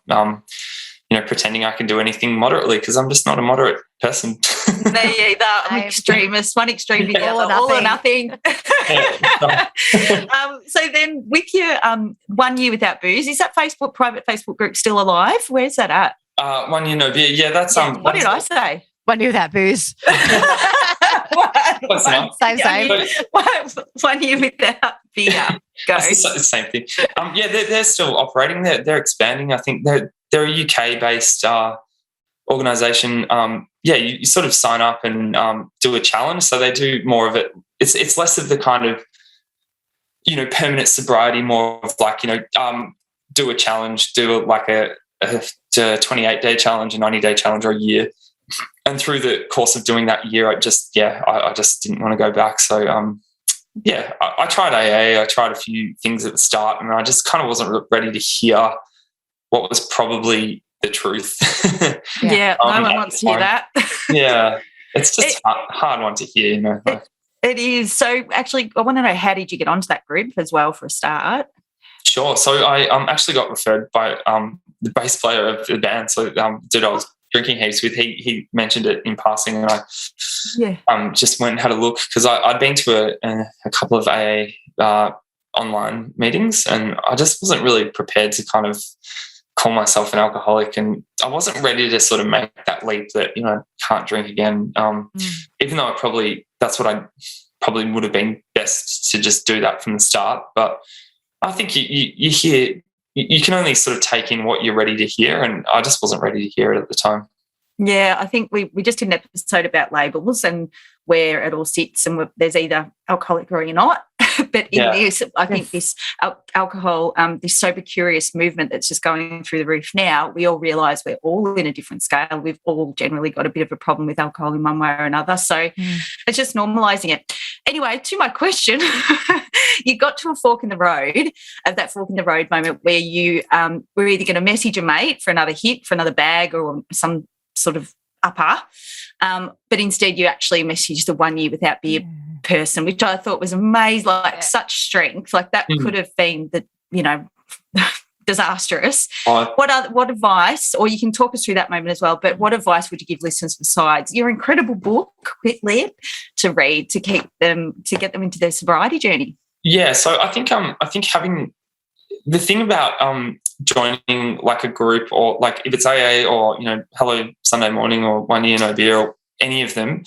Speaker 4: you know, pretending I can do anything moderately, because I'm just not a moderate person.
Speaker 2: There you go. I'm extremist. One extreme to the other. All or nothing. So then, with your 1 year without booze, is that private Facebook group still alive? Where's that at?
Speaker 4: 1 year no beer. Yeah, that's
Speaker 2: What did I say?
Speaker 3: 1 year without booze. Same.
Speaker 2: 1 year without beer. Go.
Speaker 4: It's the same thing. Yeah, they're still operating. They're expanding. I think they're a UK-based organisation. Yeah, you sort of sign up and do a challenge. So they do more of it. It's less of the kind of, you know, permanent sobriety, more of like, you know, do a challenge, do like a 28-day challenge, a 90-day challenge, or a year. And through the course of doing that year, I just didn't want to go back. So, yeah, I tried AA. I tried a few things at the start, and I just kind of wasn't ready to hear what was probably the truth.
Speaker 2: Yeah, no one wants to hear that.
Speaker 4: Yeah, it's just a hard one to hear, you know.
Speaker 2: It is. So, actually, I want to know, how did you get onto that group as well for a start?
Speaker 4: Sure. So I actually got referred by the bass player of the band. So dude I was drinking heaps with, he mentioned it in passing, and I just went and had a look, because I'd been to a couple of AA online meetings, and I just wasn't really prepared to kind of call myself an alcoholic, and I wasn't ready to sort of make that leap that, you know, can't drink again. Even though that's what I probably would have been best to just do that from the start. But I think you hear, you can only sort of take in what you're ready to hear, and I just wasn't ready to hear it at the time.
Speaker 2: Yeah, I think we just did an episode about labels and where it all sits, and there's either alcoholic or you're not. But in this, I think this alcohol, this sober curious movement that's just going through the roof now, we all realise we're all in a different scale. We've all generally got a bit of a problem with alcohol in one way or another. So it's just normalising it. Anyway, to my question, you got to a fork in the road, at that fork in the road moment where you were either going to message a mate for another hit, for another bag or some sort of upper, but instead you actually messaged the 1 year without beer person, which I thought was amazing, like such strength. Like that could have been disastrous. What advice, or you can talk us through that moment as well, but what advice would you give listeners besides your incredible book, Quit Lip, to read to get them into their sobriety journey?
Speaker 4: Yeah, so I think having the thing about joining like a group, or like if it's AA or Hello Sunday Morning or 1 Year No Beer or any of them,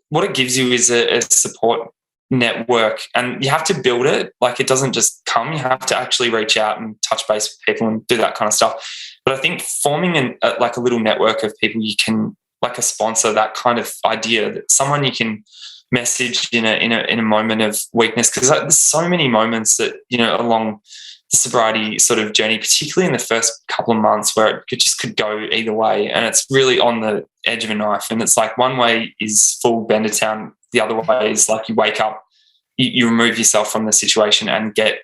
Speaker 4: what it gives you is a support network, and you have to build it. Like it doesn't just come. You have to actually reach out and touch base with people and do that kind of stuff. But I think forming like a little network of people you can, like a sponsor, that kind of idea, that someone you can message in a moment of weakness, because there's so many moments that along the sobriety sort of journey, particularly in the first couple of months, where it could go either way, and it's really on the edge of a knife. And it's like one way is full bender town, the other way is like you wake up, you remove yourself from the situation and get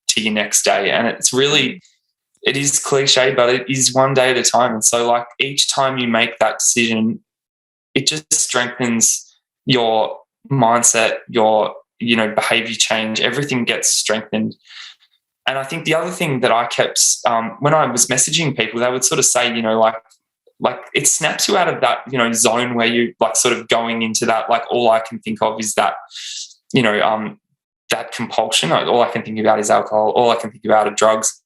Speaker 4: to your next day. And it's really, it is cliche, but it is one day at a time. And so like each time you make that decision, it just strengthens your mindset, your behavior change, everything gets strengthened. And I think the other thing that I kept when I was messaging people, they would sort of say, like it snaps you out of that zone where you like sort of going into that, like all I can think of is that that compulsion. All I can think about is alcohol. All I can think about are drugs.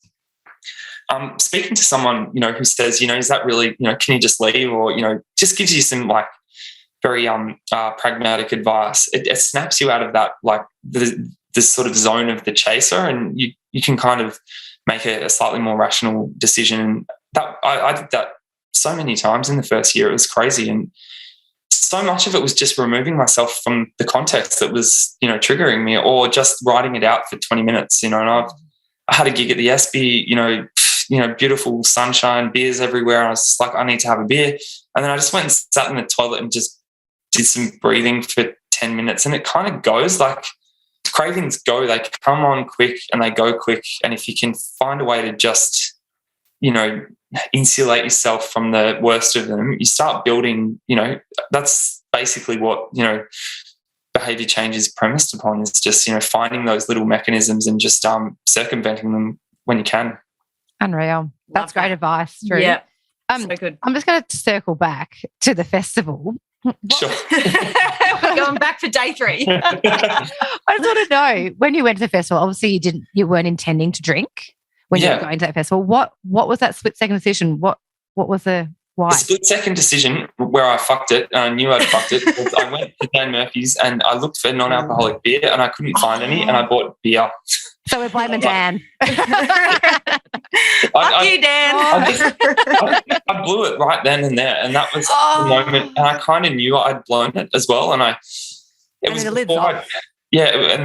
Speaker 4: Speaking to someone who says, is that really, can you just leave, or just gives you some like very pragmatic advice. It snaps you out of that, like the sort of zone of the chaser, and you can kind of make a slightly more rational decision. That I did that so many times in the first year. It was crazy, and so much of it was just removing myself from the context that was triggering me, or just writing it out for 20 minutes. And I had a gig at the SB, beautiful sunshine, beers everywhere, and I was just like, I need to have a beer. And then I just went and sat in the toilet and just did some breathing for 10 minutes, and it kind of goes like cravings go, they come on quick and they go quick. And if you can find a way to just, insulate yourself from the worst of them, you start building, that's basically what, behavior change is premised upon, is just, finding those little mechanisms and just circumventing them when you can.
Speaker 3: Unreal. That's great advice, Drew.
Speaker 2: Yeah. So good.
Speaker 3: I'm just going to circle back to the festival.
Speaker 4: Sure.
Speaker 2: We're going back for day 3.
Speaker 3: I just want to know, when you went to the festival, obviously you weren't intending to drink when you were going to that festival. What was that split second decision? What was the why?
Speaker 4: The split second decision where I fucked it, and I knew I'd fucked it, was I went to Dan Murphy's and I looked for non-alcoholic beer and I couldn't find any, and I bought beer.
Speaker 3: So we're blaming Dan.
Speaker 2: Fuck you, Dan.
Speaker 4: I blew it right then and there, and that was the moment. And I kind of knew I'd blown it as well. And and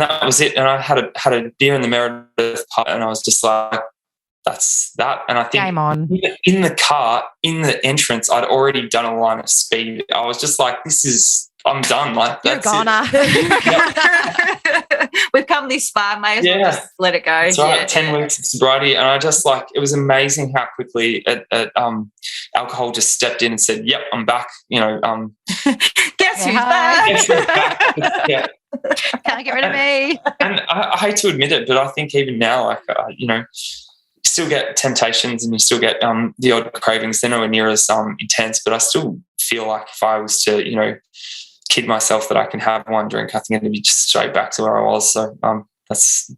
Speaker 4: that was it. And I had a beer in the Meredith pub, and I was just like, that's that. And I think
Speaker 3: game on.
Speaker 4: In the car, in the entrance, I'd already done a line of speed. I was just like, I'm done. Like,
Speaker 3: you're
Speaker 4: that's
Speaker 3: gonna.
Speaker 2: We've come this far, may as well just let it go.
Speaker 4: That's right. 10 weeks of sobriety, and I just it was amazing how quickly alcohol just stepped in and said, "Yep, I'm back."
Speaker 2: Guess who's back?
Speaker 4: Yeah.
Speaker 3: Can't get rid of me.
Speaker 4: And I hate to admit it, but I think even now, you still get temptations and you still get the odd cravings. They're nowhere near as intense, but I still feel like if I was to, kid myself that I can have one drink, I think it'd be just straight back to where I was. So that's,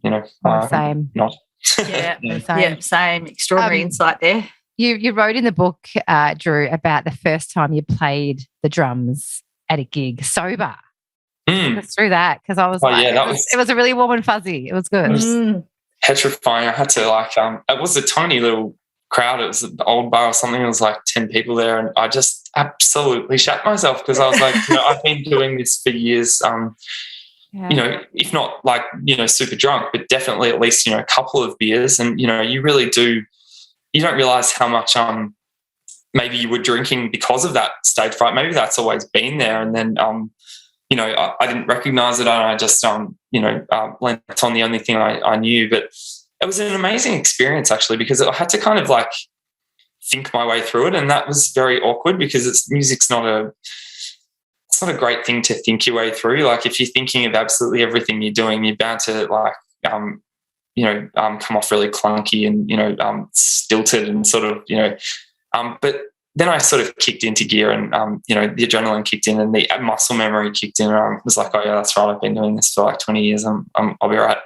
Speaker 3: same.
Speaker 4: Not.
Speaker 2: Same. Extraordinary insight there.
Speaker 3: You wrote in the book, Drew, about the first time you played the drums at a gig sober. Take us through that, because I was it was a really warm and fuzzy. It was good.
Speaker 4: It was petrifying. I had to it was a tiny little crowd. It was an old bar or something. It was like 10 people there, and I just absolutely shat myself, because I was like, I've been doing this for years. you know, if not like, you know, super drunk, but definitely at least, you know, a couple of beers. And, you know, you don't realize how much maybe you were drinking because of that stage fright. Maybe that's always been there. And then, you know, I didn't recognize it. And I just, you know, lent on the only thing I knew. But it was an amazing experience, actually, because I had to kind of like think my way through it. And that was very awkward because music's not a great thing to think your way through. Like if you're thinking of absolutely everything you're doing, you're bound to like, you know, come off really clunky and, you know, stilted and sort of, you know, but then I sort of kicked into gear and, you know, the adrenaline kicked in and the muscle memory kicked in. And I was like, oh yeah, that's right. I've been doing this for like 20 years. I'll be all right.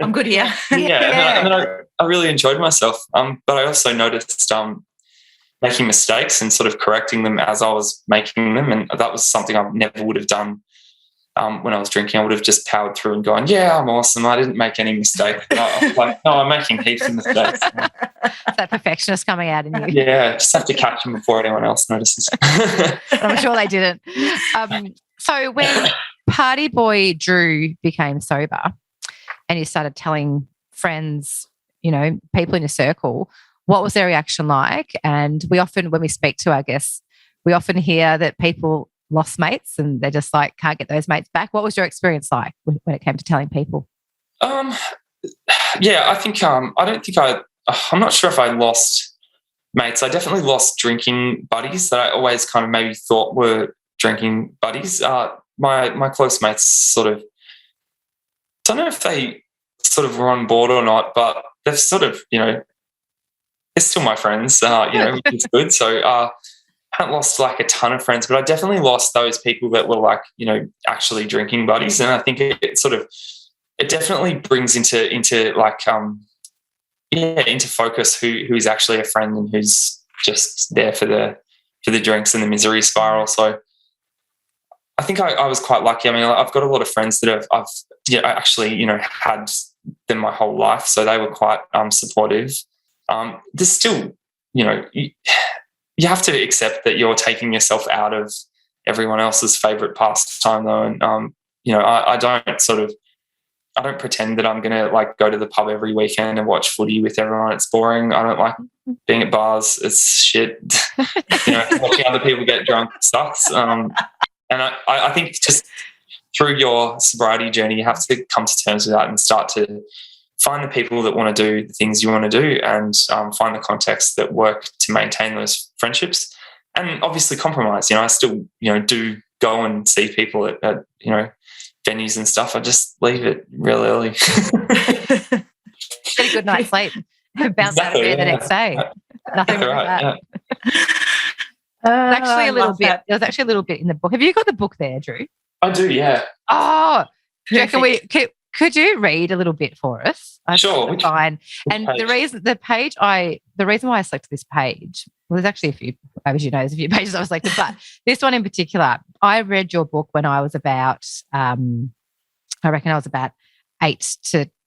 Speaker 2: I'm good here.
Speaker 4: Yeah. And then I really enjoyed myself. But I also noticed, making mistakes and sort of correcting them as I was making them. And that was something I never would have done when I was drinking. I would have just powered through and gone, yeah, I'm awesome. I didn't make any mistakes. No, I'm making heaps of mistakes.
Speaker 3: That perfectionist coming out in you.
Speaker 4: Yeah, just have to catch them before anyone else notices.
Speaker 3: I'm sure they didn't. So when Party Boy Drew became sober and you started telling friends, you know, people in your circle, what was their reaction like? And we often, when we speak to our guests, we often hear that people lost mates and they're just like, can't get those mates back. What was your experience like when it came to telling people?
Speaker 4: Yeah, I think, I'm not sure if I lost mates. I definitely lost drinking buddies that I always kind of maybe thought were drinking buddies. My close mates sort of, don't know if they sort of were on board or not, but they've sort of, you know, they're still my friends, you know, which is good. So I haven't lost like a ton of friends, but I definitely lost those people that were like, you know, actually drinking buddies. And I think it definitely brings into like, into focus who is actually a friend and who's just there for the drinks and the misery spiral. So I think I was quite lucky. I mean, I've got a lot of friends that I've actually, you know, had them my whole life. So they were quite supportive. There's still, you know, you have to accept that you're taking yourself out of everyone else's favourite pastime though. And, you know, I don't pretend that I'm going to like go to the pub every weekend and watch footy with everyone. It's boring. I don't like being at bars. It's shit. You know, watching other people get drunk sucks. And I think just through your sobriety journey, you have to come to terms with that and start to find the people that want to do the things you want to do and find the contexts that work to maintain those friendships and obviously compromise. You know, I still, you know, do go and see people at you know, venues and stuff. I just leave it real early.
Speaker 3: Get a good night's sleep. Bounce out of bed the next day. Nothing wrong with that.
Speaker 2: Yeah.
Speaker 3: Actually, a little bit. There was actually a little bit in the book. Have you got the book there, Drew?
Speaker 4: I do, yeah.
Speaker 3: Oh, do you reckon could you read a little bit for us?
Speaker 4: Sure.
Speaker 3: Fine. And the reason why I selected this page, well, there's actually a few, as you know, there's a few pages I was selected, but this one in particular, I read your book when I was about, I reckon I was about I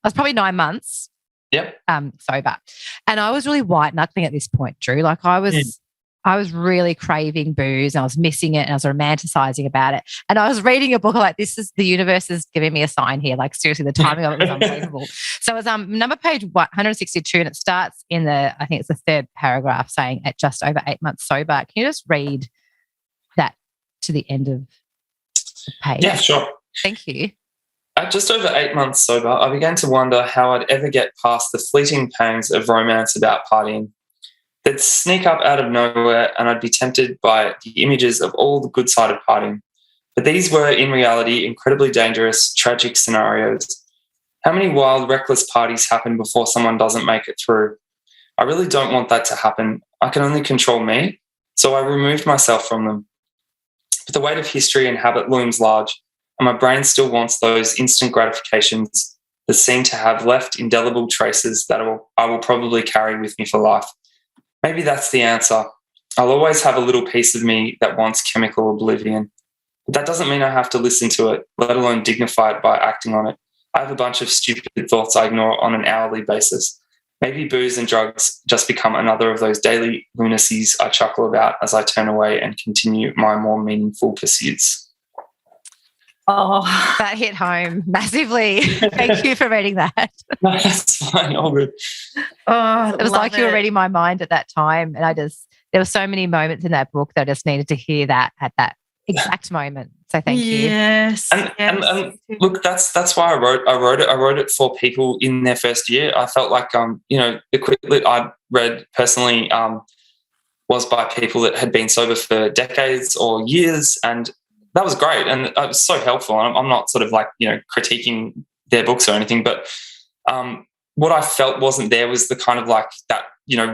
Speaker 3: was probably 9 months.
Speaker 4: Yep.
Speaker 3: Sober. And I was really white knuckling at this point, Drew. Like I was really craving booze and I was missing it and I was romanticizing about it. And I was reading a book like, this is the universe is giving me a sign here. Like seriously, the timing of it was unbelievable. So it was number page 162 and it starts in I think it's the third paragraph saying at just over 8 months sober. Can you just read that to the end of the page?
Speaker 4: Yeah, sure.
Speaker 3: Thank you.
Speaker 4: At just over 8 months sober, I began to wonder how I'd ever get past the fleeting pangs of romance about partying. They'd sneak up out of nowhere and I'd be tempted by the images of all the good side of partying. But these were, in reality, incredibly dangerous, tragic scenarios. How many wild, reckless parties happen before someone doesn't make it through? I really don't want that to happen. I can only control me, so I removed myself from them. But the weight of history and habit looms large, and my brain still wants those instant gratifications that seem to have left indelible traces that I will probably carry with me for life. Maybe that's the answer. I'll always have a little piece of me that wants chemical oblivion. But that doesn't mean I have to listen to it, let alone dignify it by acting on it. I have a bunch of stupid thoughts I ignore on an hourly basis. Maybe booze and drugs just become another of those daily lunacies I chuckle about as I turn away and continue my more meaningful pursuits.
Speaker 2: Oh,
Speaker 3: That hit home massively. Thank you for reading that.
Speaker 4: No, that's fine. All good.
Speaker 2: oh,
Speaker 3: It was like you were reading my mind at that time. And there were so many moments in that book that I just needed to hear that at that exact moment. So thank you.
Speaker 2: Yes.
Speaker 4: And look, that's why I wrote it. I wrote it for people in their first year. I felt like the quick lit I read personally was by people that had been sober for decades or years, and that was great, and it was so helpful. And I'm not sort of like critiquing their books or anything, but what I felt wasn't there was the kind of like that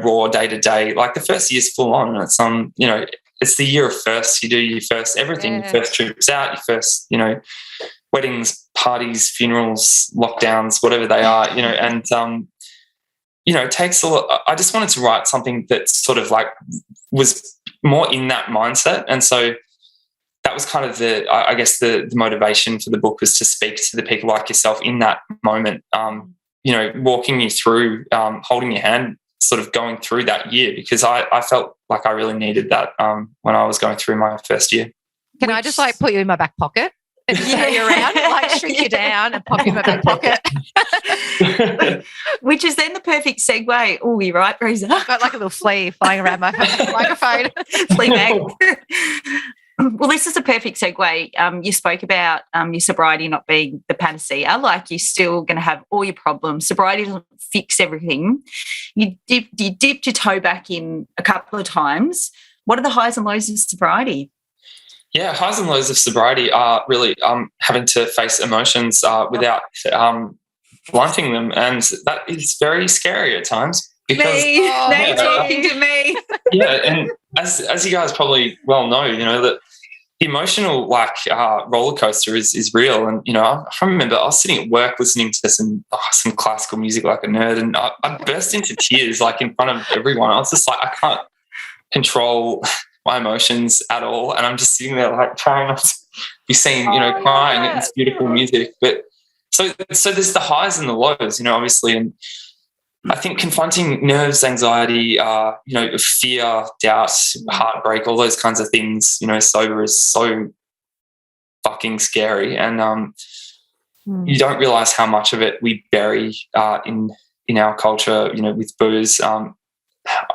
Speaker 4: raw day to day. Like the first year's full on, and it's it's the year of firsts. You do your first everything, your first trips out, your first, weddings, parties, funerals, lockdowns, whatever they are, and, it takes a lot. I just wanted to write something that sort of like was more in that mindset. And so that was kind of the motivation for the book, was to speak to the people like yourself in that moment, walking you through, holding your hand, sort of going through that year, because I felt like I really needed that when I was going through my first year.
Speaker 3: Can I just like put you in my back pocket and carry you around, like shrink you down and pop you in my back pocket?
Speaker 2: Which is then the perfect segue. Oh, you're right, Breeza.
Speaker 3: I've got like a little flea flying around my microphone.
Speaker 2: Flea bag. Well, this is a perfect segue. You spoke about your sobriety not being the panacea. Like, you're still going to have all your problems. Sobriety doesn't fix everything. You dipped your toe back in a couple of times. What are the highs and lows of sobriety?
Speaker 4: Yeah, highs and lows of sobriety are really having to face emotions without blunting them, and that is very scary at times. Because,
Speaker 2: now talking to me.
Speaker 4: Yeah, and as you guys probably well know, that the emotional roller coaster is real. And I remember I was sitting at work listening to some classical music like a nerd, and I burst into tears like in front of everyone. I was just like, I can't control my emotions at all, and I'm just sitting there like trying not to be seen, crying at this beautiful music. But so there's the highs and the lows, obviously, and I think confronting nerves, anxiety, fear, doubt, heartbreak, all those kinds of things, sober is so fucking scary. And you don't realise how much of it we bury in our culture, with booze.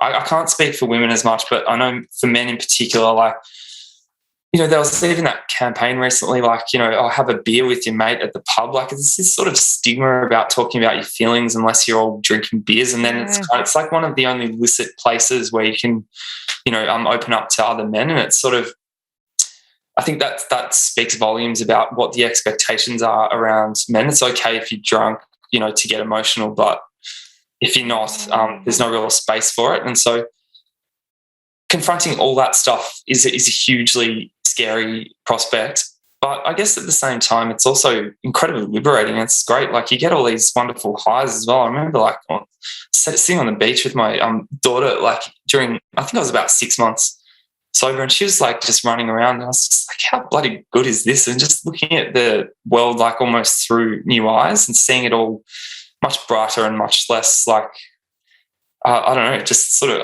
Speaker 4: I can't speak for women as much, but I know for men in particular, there was even that campaign recently, I'll have a beer with your mate at the pub. Like, it's this sort of stigma about talking about your feelings unless you're all drinking beers. And then it's like one of the only illicit places where you can, open up to other men. And it's sort of, I think that speaks volumes about what the expectations are around men. It's okay if you're drunk, to get emotional, but if you're not, there's no real space for it. And so confronting all that stuff is a hugely scary prospect, but I guess at the same time it's also incredibly liberating. It's great, like you get all these wonderful highs as well. I remember sitting on the beach with my daughter during, I think I was about 6 months sober, and she was just running around, and I was just like, how bloody good is this? And just looking at the world almost through new eyes and seeing it all much brighter and much less I don't know, just sort of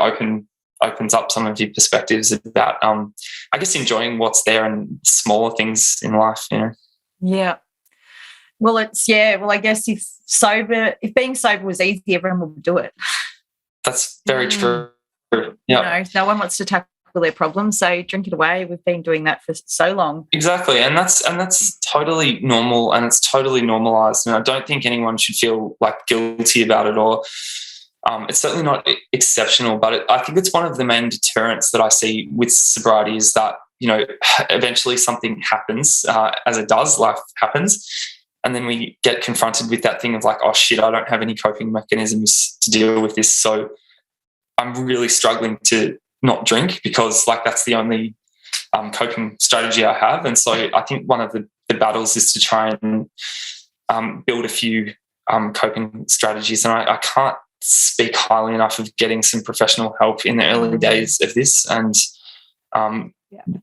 Speaker 4: opens up some of your perspectives about, I guess, enjoying what's there and smaller things in life,
Speaker 2: Yeah. Well, I guess if being sober was easy, everyone would do it.
Speaker 4: That's very true. Yeah.
Speaker 2: No one wants to tackle their problems, so drink it away. We've been doing that for so long.
Speaker 4: Exactly. And that's totally normal, and it's totally normalized. And I don't think anyone should feel guilty about it, or it's certainly not exceptional, but I think it's one of the main deterrents that I see with sobriety is that, eventually something happens, as it does, life happens. And then we get confronted with that thing of oh shit, I don't have any coping mechanisms to deal with this. So I'm really struggling to not drink because that's the only coping strategy I have. And so I think one of the battles is to try and build a few coping strategies. And I can't speak highly enough of getting some professional help in the early days of this, and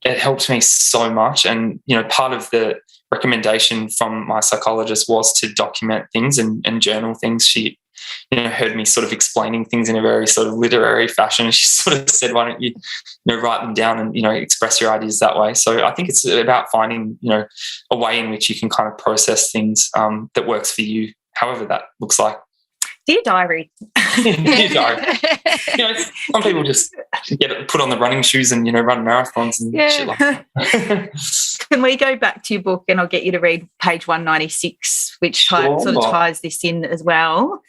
Speaker 4: it helped me so much. And part of the recommendation from my psychologist was to document things and journal things. She heard me sort of explaining things in a very sort of literary fashion. She sort of said, why don't you, write them down and, express your ideas that way. So I think it's about finding, a way in which you can kind of process things that works for you, however that looks like.
Speaker 2: Dear diary.
Speaker 4: Dear diary. Some people just get it, put on the running shoes and, run marathons and shit like that.
Speaker 2: Can we go back to your book and I'll get you to read page 196, which sort of ties this in as well.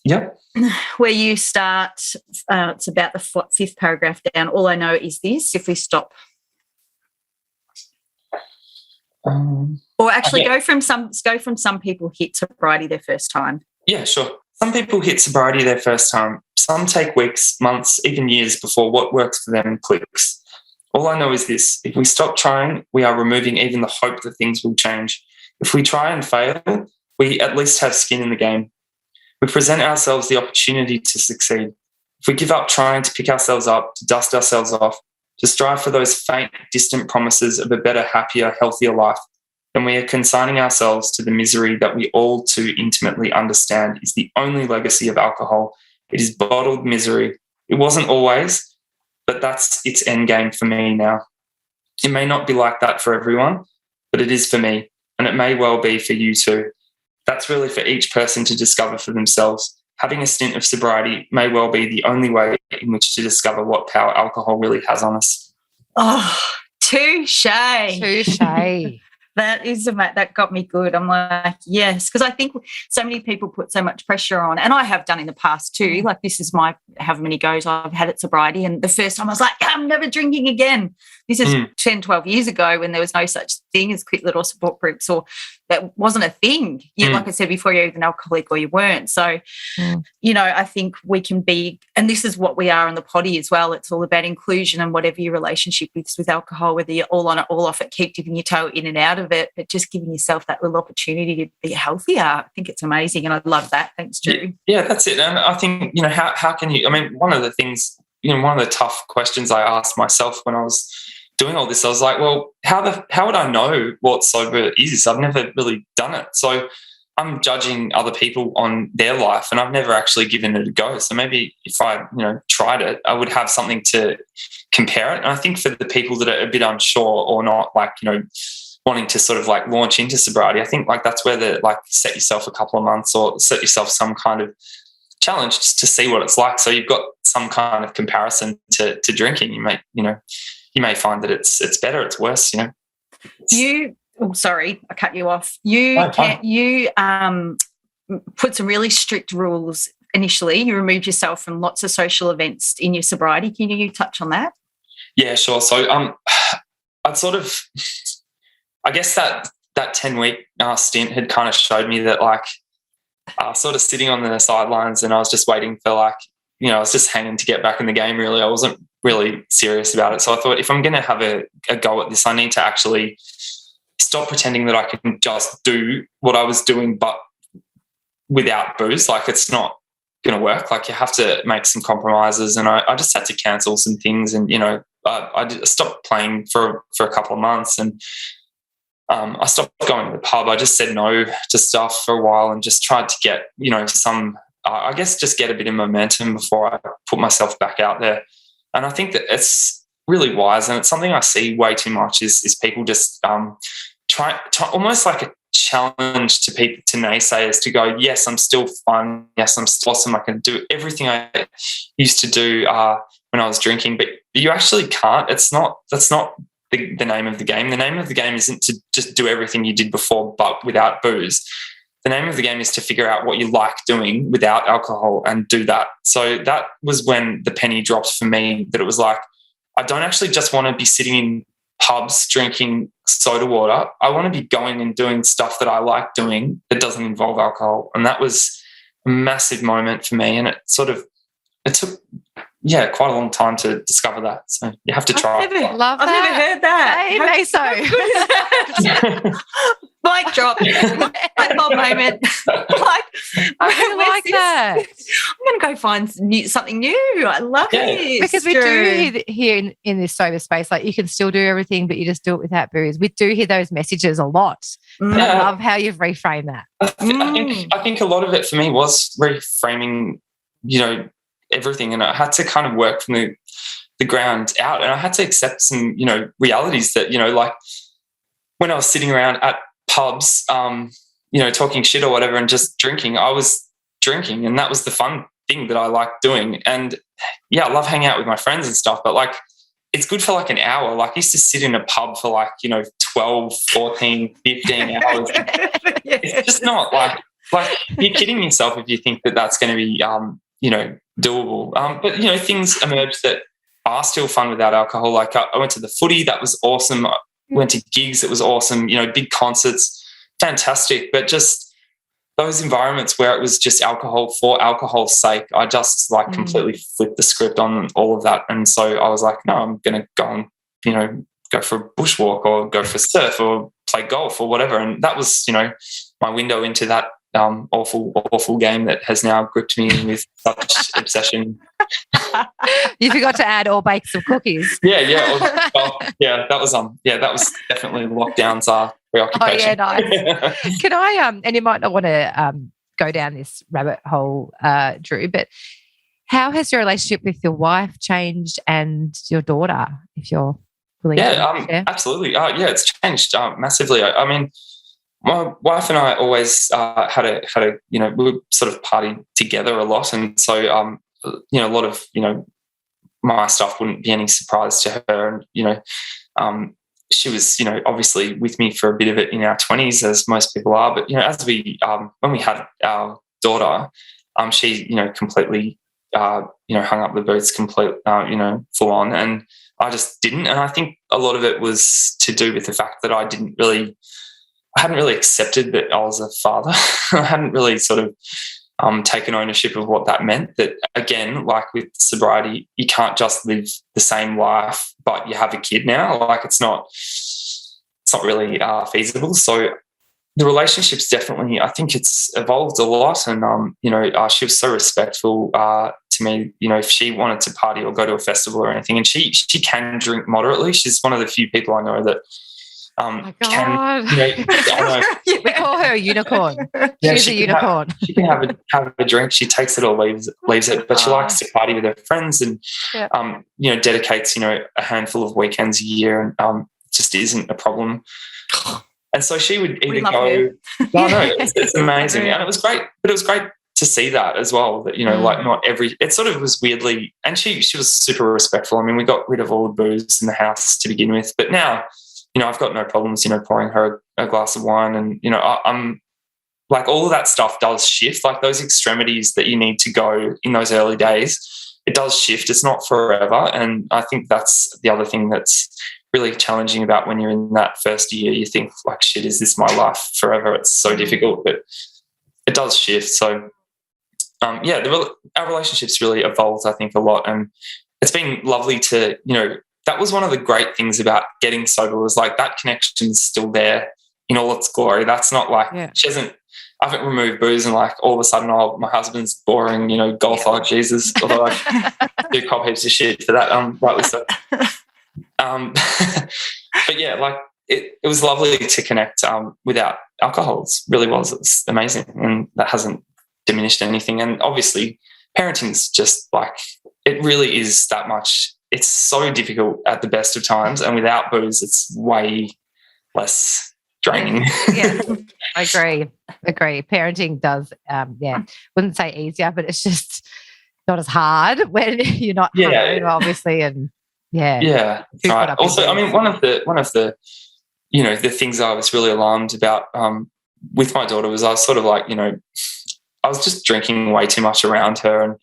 Speaker 4: Yep.
Speaker 2: Where you start, it's about the fifth paragraph down. All I know is this, if we stop. Or actually go from some people hit sobriety their first time.
Speaker 4: Yeah, sure. Some people hit sobriety their first time. Some take weeks, months, even years before what works for them clicks. All I know is this: if we stop trying, we are removing even the hope that things will change. If we try and fail, we at least have skin in the game. We present ourselves the opportunity to succeed. If we give up trying to pick ourselves up, to dust ourselves off, to strive for those faint, distant promises of a better, happier, healthier life, then we are consigning ourselves to the misery that we all too intimately understand is the only legacy of alcohol. It is bottled misery. It wasn't always, but that's its end game for me now. It may not be like that for everyone, but it is for me, and it may well be for you too. That's really for each person to discover for themselves. Having a stint of sobriety may well be the only way in which to discover what power alcohol really has on us.
Speaker 2: Oh, touche.
Speaker 3: Touche.
Speaker 2: That got me good. I'm like, yes, because I think so many people put so much pressure on, and I have done in the past too. Like, this is my however many goes I've had at sobriety, and the first time I was like, I'm never drinking again. This is 10, 12 years ago when there was no such thing as quit little support groups, or that wasn't a thing. Like I said before, you're either an alcoholic or you weren't. So, I think we can be, and this is what we are in the potty as well. It's all about inclusion, and whatever your relationship is with alcohol, whether you're all on it, all off it, keep dipping your toe in and out of it, but just giving yourself that little opportunity to be healthier. I think it's amazing, and I love that. Thanks, Drew.
Speaker 4: Yeah, that's it. And I think, how can you, one of the things, one of the tough questions I asked myself when I was doing all this, I was like, well, how would I know what sober is? I've never really done it. So I'm judging other people on their life, and I've never actually given it a go. So maybe if I, tried it, I would have something to compare it. And I think for the people that are a bit unsure or not, wanting to sort of launch into sobriety, I think that's where set yourself a couple of months or set yourself some kind of challenge just to see what it's like. So you've got some kind of comparison to drinking. You may find that it's better, it's worse,
Speaker 2: Sorry, I cut you off. You put some really strict rules initially. You removed yourself from lots of social events in your sobriety. Can you touch on that?
Speaker 4: Yeah, sure. So I'd sort of, I guess that 10-week stint had kind of showed me that sort of sitting on the sidelines, and I was just waiting for I was just hanging to get back in the game, really. I wasn't really serious about it. So I thought, if I'm going to have a go at this, I need to actually stop pretending that I can just do what I was doing but without booze. It's not going to work. You have to make some compromises, and I just had to cancel some things, and I stopped playing for a couple of months, and I stopped going to the pub. I just said no to stuff for a while and just tried to get some just get a bit of momentum before I put myself back out there. And I think that it's really wise, and it's something I see way too much is people just try almost like a challenge to people, to naysayers, to go, yes, I'm still fun, yes, I'm still awesome, I can do everything I used to do when I was drinking, but you actually can't. That's not the name of the game. The name of the game isn't to just do everything you did before but without booze. The name of the game is to figure out what you like doing without alcohol and do that. So that was when the penny dropped for me, that it was I don't actually just want to be sitting in pubs drinking soda water. I want to be going and doing stuff that I like doing that doesn't involve alcohol. And that was a massive moment for me. And it took quite a long time to discover that. So you have to try.
Speaker 2: I've never heard that.
Speaker 3: Hey, Maso.
Speaker 2: Mic drop. Light bulb moment.
Speaker 3: I really
Speaker 2: Where's
Speaker 3: like
Speaker 2: this?
Speaker 3: that.
Speaker 2: I'm going to go find something new. I love
Speaker 4: Yeah.
Speaker 2: this.
Speaker 3: Because we do hear in this sober space, like you can still do everything, but you just do it without booze. We do hear those messages a lot. But I love how you've reframed that.
Speaker 4: I think a lot of it for me was reframing, everything, and I had to kind of work from the ground out, and I had to accept some, realities that, like when I was sitting around at pubs, talking shit or whatever and just drinking, I was drinking, and that was the fun thing that I liked doing. And yeah, I love hanging out with my friends and stuff, but like it's good for like an hour. Like I used to sit in a pub for like, 12, 14, 15 hours. It's just not like you're kidding yourself if you think that that's going to be, doable. But, things emerged that are still fun without alcohol. Like I went to the footy, that was awesome. I went to gigs, it was awesome. Big concerts, fantastic. But just those environments where it was just alcohol for alcohol's sake, I just completely flipped the script on all of that. And so I was like, no, I'm going to go and, go for a bushwalk or go for surf or play golf or whatever. And that was, my window into that awful game that has now gripped me with such obsession.
Speaker 3: You forgot to add or bake some cookies.
Speaker 4: Yeah. That was definitely lockdown's preoccupation.
Speaker 3: Oh, yeah, nice. Can I, and you might not want to go down this rabbit hole, Drew, but how has your relationship with your wife changed and your daughter, if you're willing to share?
Speaker 4: Absolutely. It's changed massively. I mean, my wife and I always had a we would sort of party together a lot, and so a lot of my stuff wouldn't be any surprise to her, and she was obviously with me for a bit of it in our 20s, as most people are, but as we when we had our daughter, she completely hung up the boots, full on, and I just didn't. And I think a lot of it was to do with the fact that I hadn't really accepted that I was a father. I hadn't really sort of taken ownership of what that meant. That again, like with sobriety, you can't just live the same life, but you have a kid now. Like it's not really feasible. So the relationship's definitely, I think it's evolved a lot. And she was so respectful to me. If she wanted to party or go to a festival or anything, and she can drink moderately. She's one of the few people I know that.
Speaker 3: Oh my God. We call her a unicorn. She's a unicorn.
Speaker 4: She can have a drink. She takes it or leaves it, but she likes to party with her friends and dedicates a handful of weekends a year, and just isn't a problem. And so she would either go. It's amazing, and it was great. But it was great to see that as well. That not every. It sort of was weirdly, and she was super respectful. I mean, we got rid of all the booze in the house to begin with, but now. I've got no problems, pouring her a glass of wine, and, I'm like all of that stuff does shift, like those extremities that you need to go in those early days, it does shift. It's not forever. And I think that's the other thing that's really challenging about when you're in that first year, you think like, shit, is this my life forever? It's so difficult, but it does shift. So, our relationship's really evolved, I think, a lot. And it's been lovely to, that was one of the great things about getting sober was like that connection's still there in all its glory. That's not like I haven't removed booze and like all of a sudden, my husband's boring, golf like Jesus, although I do cop heaps of shit for that, rightly so. But yeah, like it was lovely to connect without alcohol. It really was. It's amazing, and that hasn't diminished anything. And obviously, parenting's just like it really is that much. It's so difficult at the best of times, and without booze, it's way less draining.
Speaker 3: Yeah, I agree. Parenting does, wouldn't say easier, but it's just not as hard when you're not hungover, obviously, and
Speaker 4: right. Also, I mean, one of the the things I was really alarmed about with my daughter was I was sort of like I was just drinking way too much around her,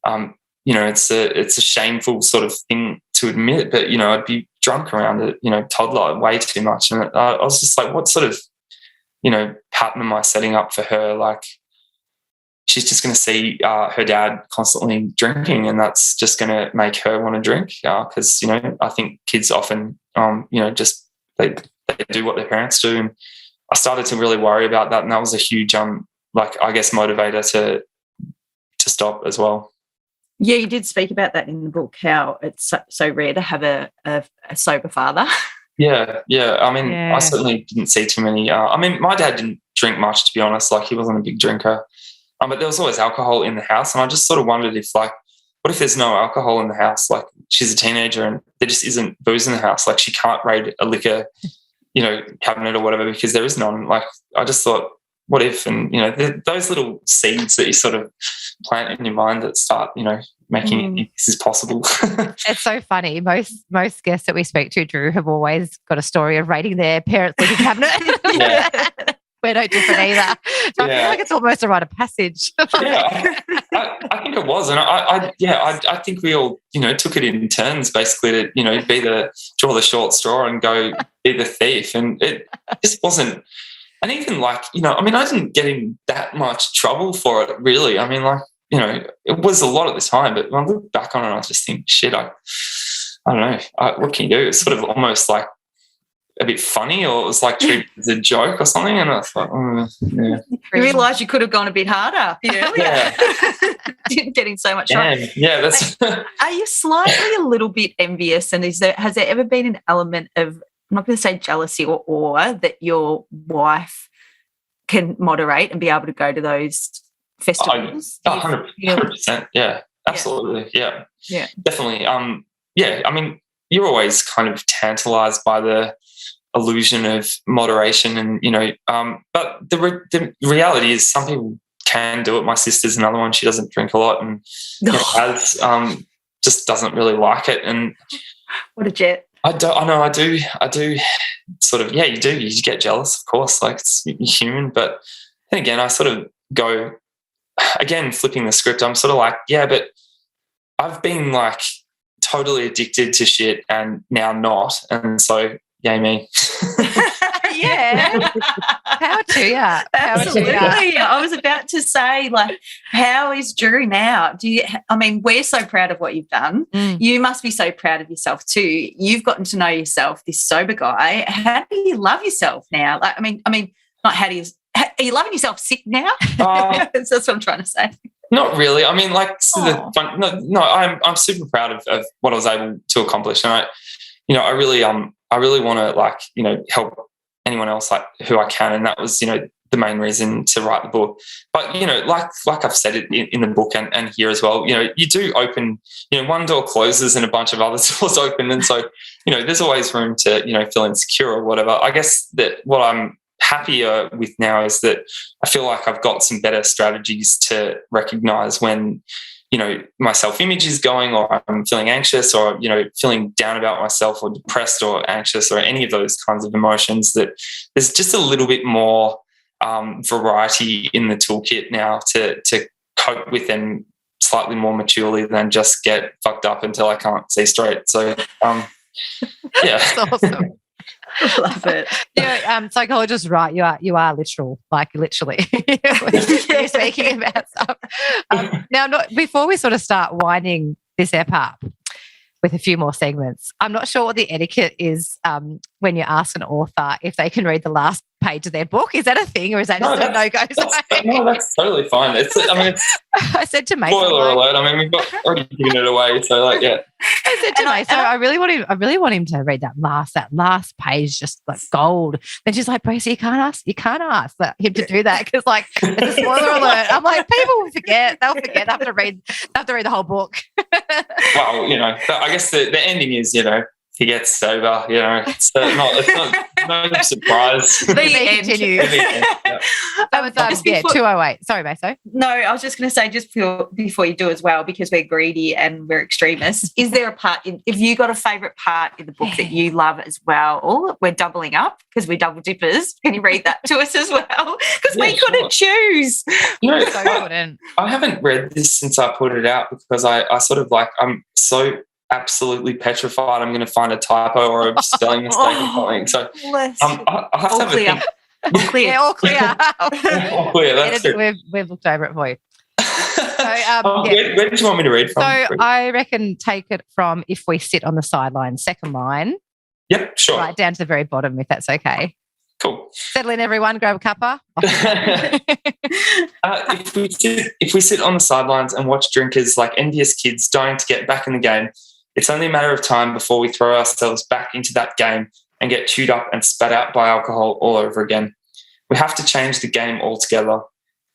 Speaker 4: and it's a shameful sort of thing to admit, but, I'd be drunk around a, toddler way too much. And I was just like, what sort of, pattern am I setting up for her? Like, she's just going to see her dad constantly drinking, and that's just going to make her want to drink. Because, I think kids often, just they do what their parents do. And I started to really worry about that. And that was a huge like, I guess, motivator to stop as well.
Speaker 2: Yeah, you did speak about that in the book, how it's so rare to have a sober father.
Speaker 4: Yeah. I mean, I certainly didn't see too many. I mean, my dad didn't drink much, to be honest. Like, he wasn't a big drinker. But there was always alcohol in the house, and I just sort of wondered if, like, what if there's no alcohol in the house? Like, she's a teenager and there just isn't booze in the house. Like, she can't raid a liquor, cabinet or whatever because there is none. Like, I just thought, what if? And, those little seeds that you sort of plant in your mind that start, making it, this is possible.
Speaker 3: It's so funny. Most guests that we speak to, Drew, have always got a story of raiding their parents' liquor cabinet.
Speaker 4: Yeah.
Speaker 3: We're no different either. So I feel like it's almost a rite of passage.
Speaker 4: Yeah, I think it was. And I think we all, took it in turns basically to, draw the short straw and go be the thief. And it just wasn't, and even like, I mean, I didn't get in that much trouble for it really. I mean, like, it was a lot at the time, but when I look back on it, I just think, shit, I don't know. What can you do? It's sort of almost like a bit funny, or it was like treated as a joke or something, and I thought, yeah.
Speaker 2: You realise you could have gone a bit harder earlier.
Speaker 4: Yeah.
Speaker 2: Didn't get in so much trouble.
Speaker 4: Yeah, that's.
Speaker 2: Are you slightly a little bit envious? And has there ever been an element of, I'm not going to say jealousy or awe, that your wife can moderate and be able to go to those festivals?
Speaker 4: 100%. Yeah, absolutely. Yeah, definitely. Yeah, I mean, you're always kind of tantalized by the illusion of moderation, and but the reality is some people can do it. My sister's another one. She doesn't drink a lot and has just doesn't really like it. And
Speaker 2: what a jet.
Speaker 4: I do sort of, you do. You get jealous, of course, like it's human. But then again, I sort of go, again, flipping the script, I'm sort of like, yeah, but I've been like totally addicted to shit and now not. And so, yay me.
Speaker 2: Yeah.
Speaker 3: Power to you.
Speaker 2: Absolutely. I was about to say, like, how is Drew now? We're so proud of what you've done. You must be so proud of yourself too. You've gotten to know yourself, this sober guy. How do you love yourself now? Like, I mean, not how do you, are you loving yourself sick now? That's what I'm trying to say.
Speaker 4: Not really. I mean, like, I'm super proud of what I was able to accomplish, and I really want to, like, help anyone else like who I can, and that was the main reason to write the book. But like I've said it in the book and here as well, you do open, one door closes and a bunch of other doors open, and so there's always room to feel insecure or whatever. I guess that what I'm happier with now is that I feel like I've got some better strategies to recognize when my self-image is going, or I'm feeling anxious, or feeling down about myself, or depressed or anxious, or any of those kinds of emotions. That there's just a little bit more variety in the toolkit now to cope with them slightly more maturely than just get fucked up until I can't see straight. So yeah.
Speaker 3: That's awesome.
Speaker 2: Love it.
Speaker 3: Psychologists, right? You are literal, like literally. You're speaking about stuff. Now, before we sort of start winding this app up with a few more segments, I'm not sure what the etiquette is when you ask an author if they can read the last page of their book. Is that a thing, or is that just a no-go?
Speaker 4: No, that's totally fine.
Speaker 3: I said to Mason,
Speaker 4: spoiler alert. I mean, we've already given it away, so yeah.
Speaker 3: I said to Mason, I really want him to read that last page, just like gold. Then she's like, Breeza, you can't ask him to do that because, like, it's a spoiler alert. I'm like, people will forget. They'll forget. They have to read the whole book.
Speaker 4: Well, I guess the ending is, he gets sober, it's not no surprise.
Speaker 2: The end.
Speaker 3: That was 208. Sorry, Maso.
Speaker 2: No, I was just going to say, just before you do as well, because we're greedy and we're extremists, is there a part, if you got a favourite part in the book that you love as well? We're doubling up because we're double dippers. Can you read that to us as well? Because we couldn't choose.
Speaker 4: I haven't read this since I put it out because I sort of like, I'm so absolutely petrified I'm going to find a typo or a spelling mistake or something. So I'll have to have a think.
Speaker 2: All clear.
Speaker 3: Yeah, all clear.
Speaker 4: All clear. That's true.
Speaker 3: We've looked over it for you.
Speaker 4: So, where did you want me to read from?
Speaker 3: So I reckon take it from "If We Sit on the Sideline," second line.
Speaker 4: Yep, sure.
Speaker 3: Right down to the very bottom, if that's okay.
Speaker 4: Cool.
Speaker 3: Settle in, everyone. Grab a cuppa.
Speaker 4: If we sit on the sidelines and watch drinkers like envious kids dying to get back in the game, it's only a matter of time before we throw ourselves back into that game and get chewed up and spat out by alcohol all over again. We have to change the game altogether.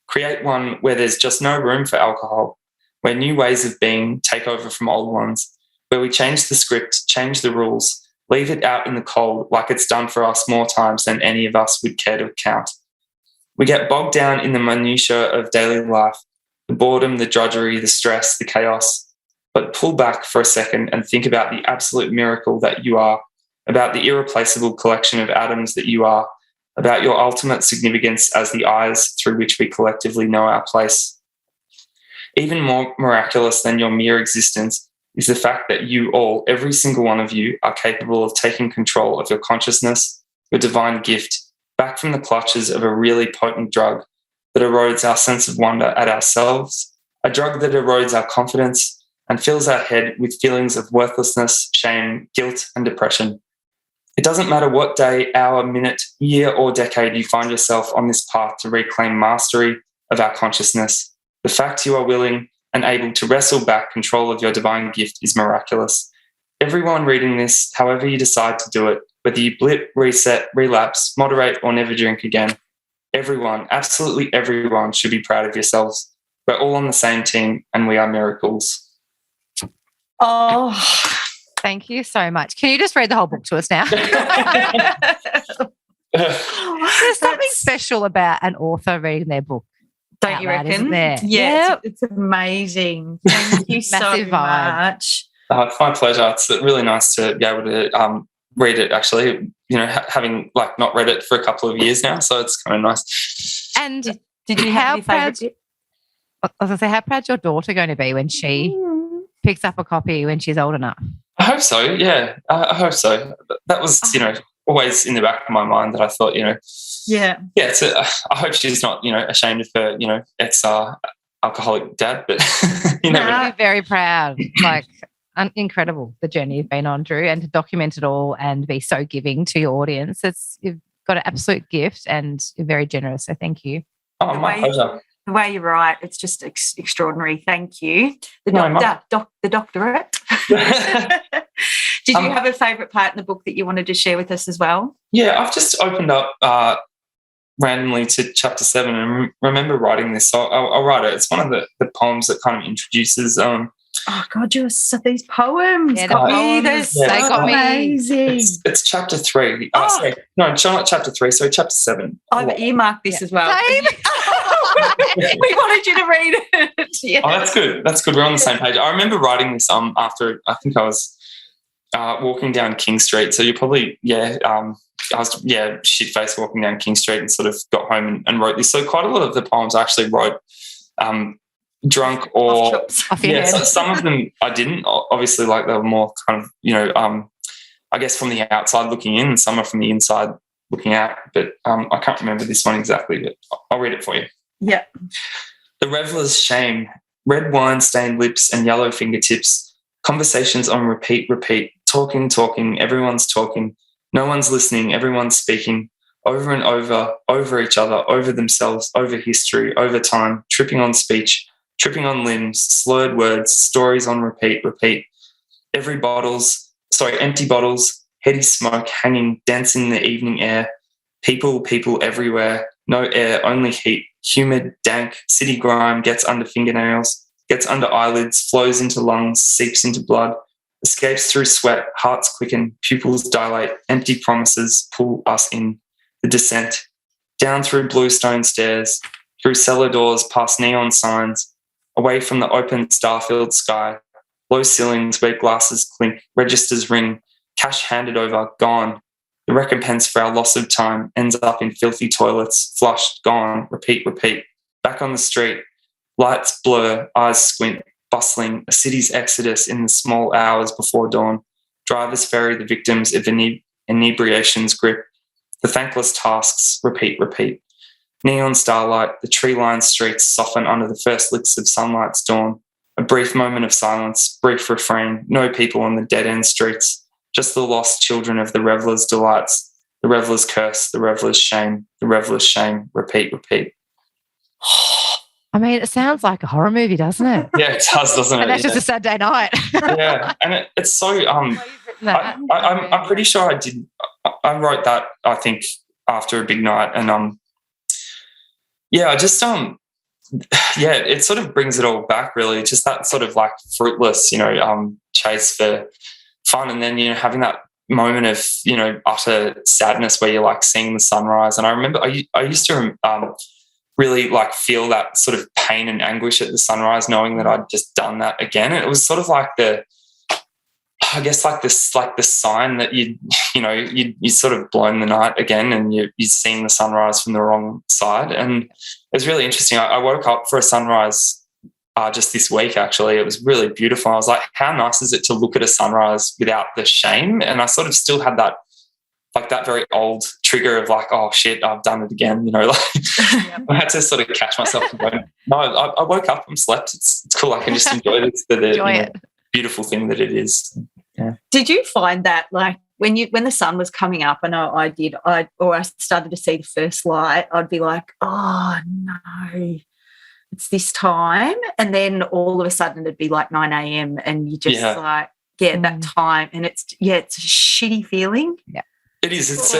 Speaker 4: Create one where there's just no room for alcohol, where new ways of being take over from old ones, where we change the script, change the rules, leave it out in the cold like it's done for us more times than any of us would care to count. We get bogged down in the minutiae of daily life, the boredom, the drudgery, the stress, the chaos, but pull back for a second and think about the absolute miracle that you are, about the irreplaceable collection of atoms that you are, about your ultimate significance as the eyes through which we collectively know our place. Even more miraculous than your mere existence is the fact that you all, every single one of you, are capable of taking control of your consciousness, your divine gift, back from the clutches of a really potent drug that erodes our sense of wonder at ourselves, a drug that erodes our confidence and fills our head with feelings of worthlessness, shame, guilt, and depression. It doesn't matter what day, hour, minute, year, or decade you find yourself on this path to reclaim mastery of our consciousness. The fact you are willing and able to wrestle back control of your divine gift is miraculous. Everyone reading this, however you decide to do it, whether you blip, reset, relapse, moderate, or never drink again, everyone, absolutely everyone, should be proud of yourselves. We're all on the same team and we are miracles.
Speaker 2: Oh,
Speaker 3: Thank you so much. Can you just read the whole book to us now? There's something special about an author reading their book.
Speaker 2: don't
Speaker 3: out
Speaker 2: you
Speaker 3: loud,
Speaker 2: reckon?
Speaker 3: isn't there?
Speaker 2: Yeah, it's amazing. Thank you so
Speaker 3: Massive vibe.
Speaker 2: much.
Speaker 4: It's my pleasure. It's really nice to be able to read it, actually, having not read it for a couple of years now. So it's kind of nice.
Speaker 3: And
Speaker 2: Did you
Speaker 3: how
Speaker 2: have any
Speaker 3: proud?
Speaker 2: favourite?
Speaker 3: I was going to say, how proud's your daughter going to be when she picks up a copy when she's old enough?
Speaker 4: I hope so. Yeah, I hope so. That was, always in the back of my mind that I thought,
Speaker 2: Yeah.
Speaker 4: I hope she's not, ashamed of her, ex-alcoholic dad, but you never know.
Speaker 3: I'd be very proud. Incredible, the journey you've been on, Drew, and to document it all and be so giving to your audience. You've got an absolute gift and you're very generous. So thank you.
Speaker 4: Oh, my pleasure.
Speaker 2: The way you write, it's just extraordinary. Thank you. The doctorate. Did you have a favourite part in the book that you wanted to share with us as well?
Speaker 4: Yeah, I've just opened up randomly to chapter 7 and remember writing this. So I'll write it. It's one of the poems that kind of introduces
Speaker 2: oh God, these poems.
Speaker 3: Yeah,
Speaker 2: got me.
Speaker 3: poems,
Speaker 2: They're so
Speaker 3: they got me.
Speaker 2: amazing.
Speaker 4: it's chapter 3.
Speaker 2: Oh.
Speaker 4: Sorry. No, not chapter 3, sorry, chapter 7.
Speaker 2: I've earmarked this as well.
Speaker 3: Same.
Speaker 2: We wanted you to read it. Yeah.
Speaker 4: Oh, that's good. That's good. We're on the same page. I remember writing this after I think I was walking down King Street. So you probably, I was shit-faced walking down King Street and sort of got home and wrote this. So quite a lot of the poems I actually wrote drunk or
Speaker 2: Off
Speaker 3: your head.
Speaker 4: some of them I didn't. Obviously, they were more kind of I guess from the outside looking in, and some are from the inside looking out. But I can't remember this one exactly, but I'll read it for you.
Speaker 2: Yeah.
Speaker 4: The reveler's shame, red wine-stained lips and yellow fingertips, conversations on repeat, talking, everyone's talking, no one's listening, everyone's speaking, over and over each other, over themselves, over history, over time, tripping on speech, tripping on limbs, slurred words, stories on repeat, empty bottles, heady smoke hanging, dancing in the evening air, people everywhere, no air, only heat, humid, dank, city grime gets under fingernails, gets under eyelids, flows into lungs, seeps into blood, escapes through sweat, hearts quicken, pupils dilate, empty promises pull us in. The descent, down through blue stone stairs, through cellar doors, past neon signs, away from the open star-filled sky, low ceilings where glasses clink, registers ring, cash handed over, gone. The recompense for our loss of time ends up in filthy toilets, flushed, gone, repeat, back on the street, lights blur, eyes squint, bustling, a city's exodus in the small hours before dawn, drivers ferry the victims of inebriation's grip, the thankless tasks, repeat. Neon starlight, the tree-lined streets soften under the first licks of sunlight's dawn. A brief moment of silence, brief refrain, no people on the dead-end streets, just the lost children of the reveller's delights, the reveller's curse, the reveller's shame, repeat.
Speaker 3: I mean, it sounds like a horror movie, doesn't it?
Speaker 4: Yeah, it does, doesn't it?
Speaker 3: And that's just a Saturday night.
Speaker 4: Yeah, and it's so. I'm pretty sure I did. I wrote that, I think, after a big night, and I just it sort of brings it all back, really. Just that sort of like fruitless, chase for fun, and then having that moment of utter sadness where you're like seeing the sunrise. And I remember I used to really like feel that sort of pain and anguish at the sunrise, knowing that I'd just done that again. And it was sort of like the sign that you sort of blown the night again, and you're seeing the sunrise from the wrong side. And it was really interesting. I woke up for a sunrise just this week, actually. It was really beautiful. I was like, how nice is it to look at a sunrise without the shame? And I sort of still had that, like that very old trigger of like, oh shit, I've done it again. I had to sort of catch myself and go, no, I woke up and slept. It's cool. I can just enjoy this for the beautiful thing that it is. Yeah.
Speaker 2: Did you find that like when the sun was coming up, I started to see the first light, I'd be like, oh no, it's this time. And then all of a sudden it'd be like 9 a.m. and you just that time. And it's a shitty feeling. Yeah.
Speaker 4: It is.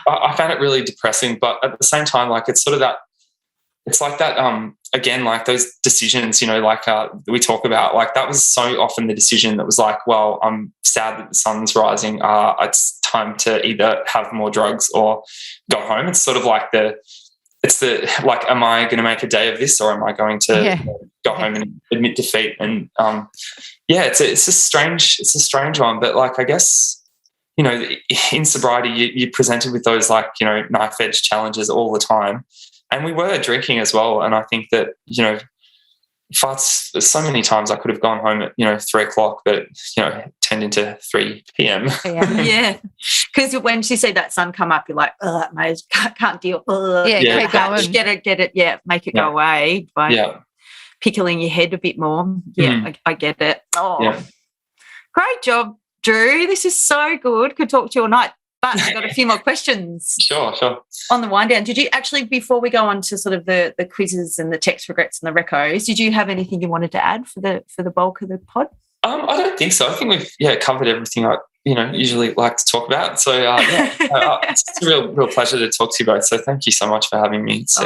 Speaker 4: I found it really depressing, but at the same time, like it's sort of that, it's like that, again, like those decisions, we talk about, like that was so often the decision that was like, well, I'm sad that the sun's rising. It's time to either have more drugs or go home. It's sort of like am I going to make a day of this, or am I going to go home and admit defeat? And it's a strange one, but like, I guess, in sobriety, you're presented with those like, knife edge challenges all the time. And we were drinking as well. And I think that, so many times I could have gone home at, 3:00, but, turned into 3 p.m.
Speaker 2: Yeah. Because when you see that sun come up, you're like, oh, mate, can't deal.
Speaker 3: Keep going.
Speaker 2: Get it. Yeah. Make it go away by pickling your head a bit more. Yeah. I get it. Oh, great job, Drew. This is so good. Could talk to you all night. But I've got a few more questions.
Speaker 4: Sure.
Speaker 2: On the wind down, did you actually, before we go on to sort of the quizzes and the text regrets and the recos, did you have anything you wanted to add for the bulk of the pod?
Speaker 4: I don't think so. I think we've covered everything I usually like to talk about. So it's a real pleasure to talk to you both. So thank you so much for having me. It's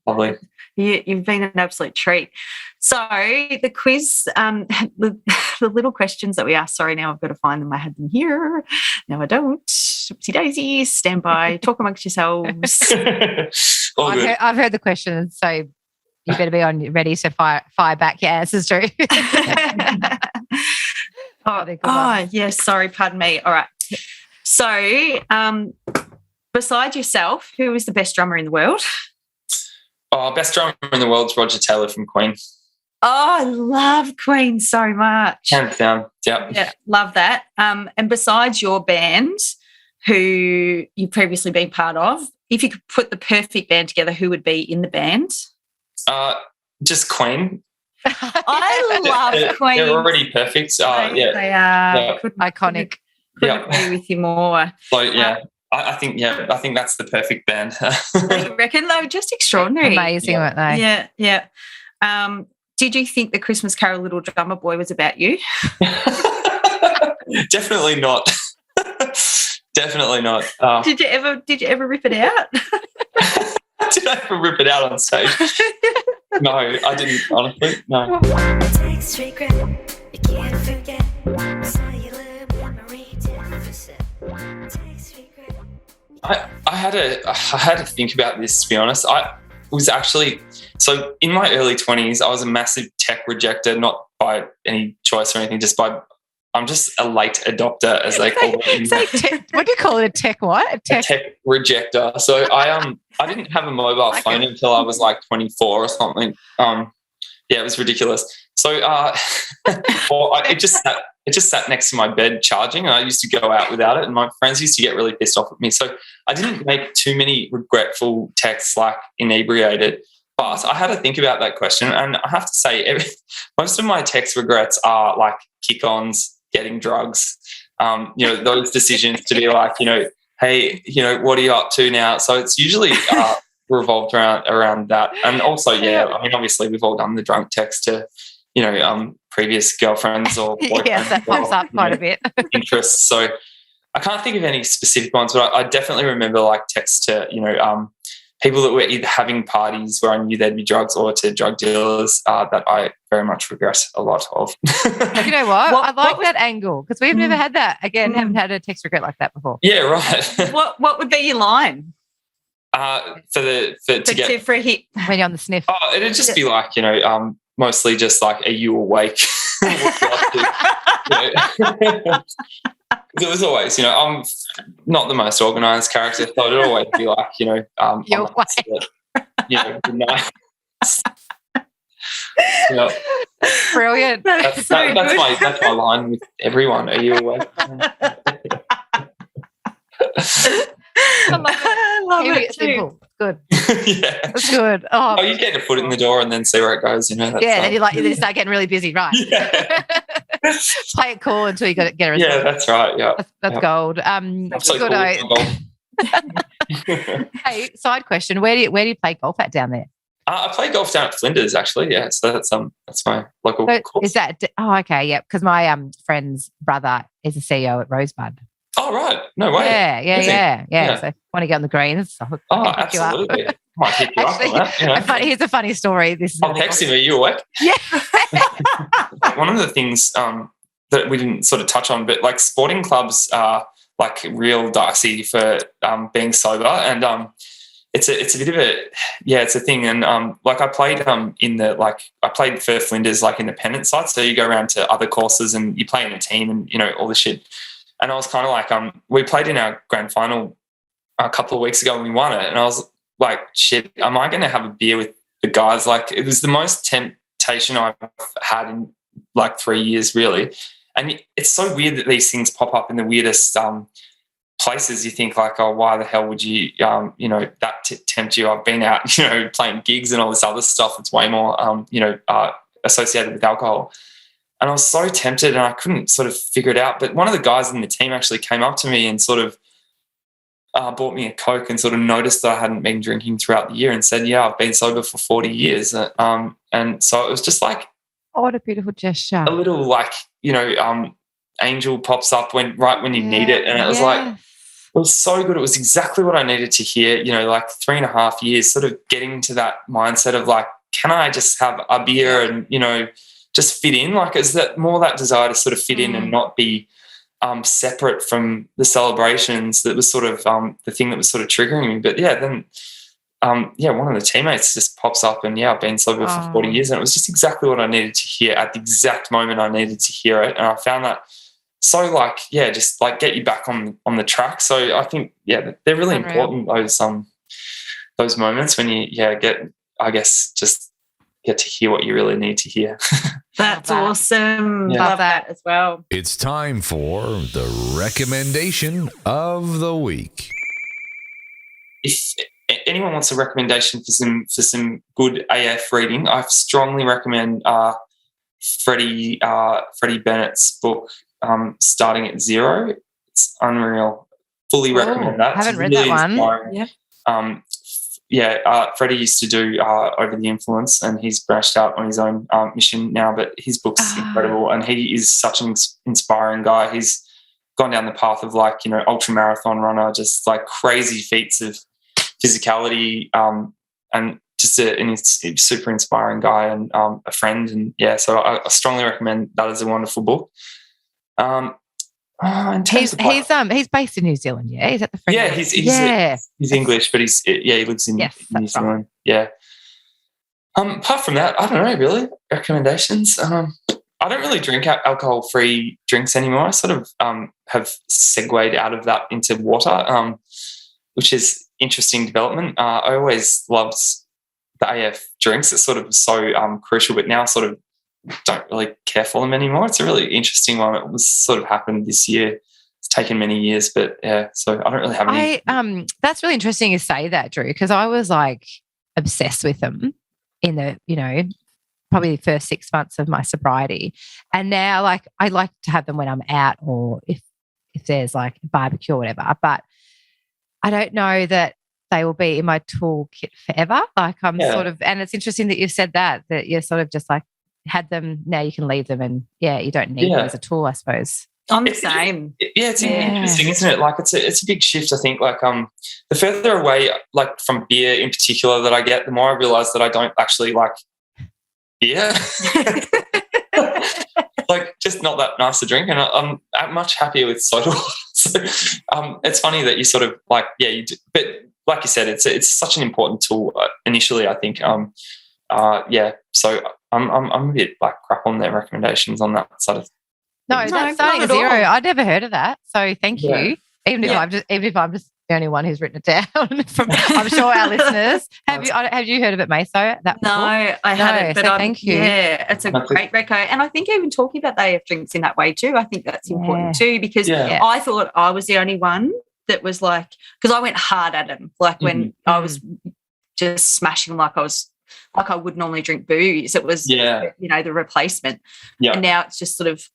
Speaker 4: lovely.
Speaker 2: You've been an absolute treat. So the quiz, the little questions that we asked, sorry, now I've got to find them. I had them here. No, I don't. Oopsie daisies. Stand by. Talk amongst yourselves.
Speaker 3: I've heard the questions, so you better be ready to fire back your answers, Drew.
Speaker 2: Yes. Sorry, pardon me. All right. So besides yourself, who is the best drummer in the world?
Speaker 4: Best drummer in the world's Roger Taylor from Queen.
Speaker 2: Oh, I love Queen so much.
Speaker 4: Hands down. Yep.
Speaker 2: Yeah, love that. And besides your band, who you've previously been part of, if you could put the perfect band together, who would be in the band?
Speaker 4: Just Queen.
Speaker 2: I love Queen.
Speaker 4: They're already perfect.
Speaker 2: They are.
Speaker 3: Yeah. Iconic.
Speaker 2: Couldn't agree with you more.
Speaker 4: So, I think that's the perfect band.
Speaker 2: You reckon? They were just extraordinary.
Speaker 3: Amazing, weren't they?
Speaker 2: Yeah. Did you think the Christmas Carol Little Drummer Boy was about you?
Speaker 4: Definitely not. Definitely not.
Speaker 2: Did you ever rip it out?
Speaker 4: Did I ever rip it out on stage? No, I didn't, honestly. No. I had to think about this, to be honest. I was actually, so in my early 20s, I was a massive tech rejecter, not by any choice or anything, just by, I'm just a late adopter, as they call it.
Speaker 3: What do you call it? A tech what?
Speaker 4: A tech rejecter. So I didn't have a mobile phone until I was like 24 or something. It was ridiculous. So it just sat next to my bed charging, and I used to go out without it, and my friends used to get really pissed off at me. So I didn't make too many regretful texts like inebriated, but I had to think about that question, and I have to say most of my text regrets are like kick-ons, getting drugs, those decisions to be like, hey, what are you up to now? So it's usually revolved around that. And also, I mean, obviously we've all done the drunk text to, previous girlfriends or boyfriends.
Speaker 3: Yes, that pops up quite a bit.
Speaker 4: Interests. So I can't think of any specific ones, but I definitely remember like texts to, people that were either having parties where I knew there'd be drugs or to drug dealers that I very much regret a lot of.
Speaker 3: You know what? I like that angle because we've never had that. Again, haven't had a text regret like that before.
Speaker 4: Yeah, right.
Speaker 2: What would be your line?
Speaker 4: For a hit
Speaker 3: when you're on the sniff.
Speaker 4: Oh, it'd just be like, mostly just like, are you awake? It was always, I'm not the most organised character, so it'd always be like,
Speaker 3: you're awake.
Speaker 4: Good night.
Speaker 3: Brilliant.
Speaker 4: That's my line with everyone. Are you awake?
Speaker 2: I love it too.
Speaker 3: Simple. Good.
Speaker 4: Yeah.
Speaker 3: That's good.
Speaker 4: You get a foot in the door and then see where it goes, That's,
Speaker 3: then you start getting really busy, right?
Speaker 4: Yeah.
Speaker 3: Play it cool until you get a result.
Speaker 4: Yeah, that's right. Yeah.
Speaker 3: That's gold. Good.
Speaker 4: Cool.
Speaker 3: Hey, side question. Where do you play golf at down there?
Speaker 4: I play golf down at Flinders, actually. Yeah, so that's my local course.
Speaker 3: Is that? Oh, okay, yeah. Because my friend's brother is a CEO at Rosebud.
Speaker 4: Oh, right. No way.
Speaker 3: Yeah. So if you want to get on the greens, I'll pick you up.
Speaker 4: Absolutely. Might pick you up on that.
Speaker 3: Here's a funny story.
Speaker 4: I'll text him. Are you awake?
Speaker 3: Yeah.
Speaker 4: One of the things that we didn't sort of touch on, but like sporting clubs are like real dicey for being sober, and it's a bit of it's a thing. And like I played I played for Flinders like independent sites, so you go around to other courses and you play in a team and all this shit. And I was kind of like, we played in our grand final a couple of weeks ago and we won it. And I was like, shit, am I going to have a beer with the guys? Like, it was the most temptation I've had in like 3 years, really. And it's so weird that these things pop up in the weirdest places. You think like, oh, why the hell would you, tempt you? I've been out, playing gigs and all this other stuff that's way more, associated with alcohol. And I was so tempted and I couldn't sort of figure it out. But one of the guys in the team actually came up to me and sort of bought me a Coke and sort of noticed that I hadn't been drinking throughout the year and said, yeah, I've been sober for 40 years. And so it was just like,
Speaker 3: oh, what a beautiful gesture.
Speaker 4: A little like, angel pops up right when you need it. And it was like, it was so good. It was exactly what I needed to hear, like 3.5 years, sort of getting to that mindset of like, can I just have a beer and, just fit in? Like, is that more that desire to sort of fit in and not be separate from the celebrations that was sort of the thing that was sort of triggering me. But then one of the teammates just pops up and I've been sober for 40 years, and it was just exactly what I needed to hear at the exact moment I needed to hear it. And I found that so like, just like get you back on the track. So I think, they're really important, those moments when you get to hear what you really need to hear.
Speaker 2: That's awesome.
Speaker 3: Yeah.
Speaker 2: Love that as well.
Speaker 5: It's time for the recommendation of the week.
Speaker 4: If anyone wants a recommendation for some good AF reading, I strongly recommend Freddie Bennett's book, Starting at Zero. It's unreal. Fully recommend that.
Speaker 3: I haven't read that one.
Speaker 4: Inspiring. Freddie used to do Over the Influence, and he's branched out on his own mission now, but his book's incredible, and he is such an inspiring guy. He's gone down the path of like, ultra marathon runner, just like crazy feats of physicality, and just a super inspiring guy and a friend. And so I strongly recommend that as a wonderful book.
Speaker 3: He's based in New Zealand, yeah. He's at the French.
Speaker 4: Yeah, he's English, but he lives in New Zealand. Right. Yeah. Apart from that, I don't know really recommendations. I don't really drink alcohol-free drinks anymore. I sort of have segued out of that into water, which is interesting development. I always loved the AF drinks. It's sort of so crucial, but now sort of don't really care for them anymore. It's a really interesting one. It was sort of happened this year. It's taken many years, but so I don't really have any.
Speaker 3: That's really interesting you say that, Drew, because I was like obsessed with them in the, probably the first 6 months of my sobriety. And now like I like to have them when I'm out or if there's like barbecue or whatever. But I don't know that they will be in my toolkit forever. Like I'm
Speaker 4: Yeah.
Speaker 3: sort of, and it's interesting that you've said that you're sort of just like had them, now you can leave them, and you don't need them as a tool, I suppose.
Speaker 2: I'm the same.
Speaker 4: It's interesting, isn't it? Like it's a big shift, I think. Like the further away, like from beer in particular, that I get, the more I realise that I don't actually like beer. Like just not that nice to drink, and I'm much happier with soda water. So it's funny that you sort of like you do, but like you said, it's such an important tool initially, I think. So I'm a bit like crap on their recommendations on that side of.
Speaker 3: No, that's starting at zero. I'd never heard of that. So thank you. Even if I'm just the only one who's written it down, I'm sure our listeners have you heard of it, Maso?
Speaker 2: No, I haven't. But
Speaker 3: thank you.
Speaker 2: Yeah, it's a great reco, and I think even talking about they have drinks in that way too. I think that's important too, because I thought I was the only one that was like, because I went hard at them, like when I was just smashing like I would normally drink booze. It was the replacement, and now it's just sort of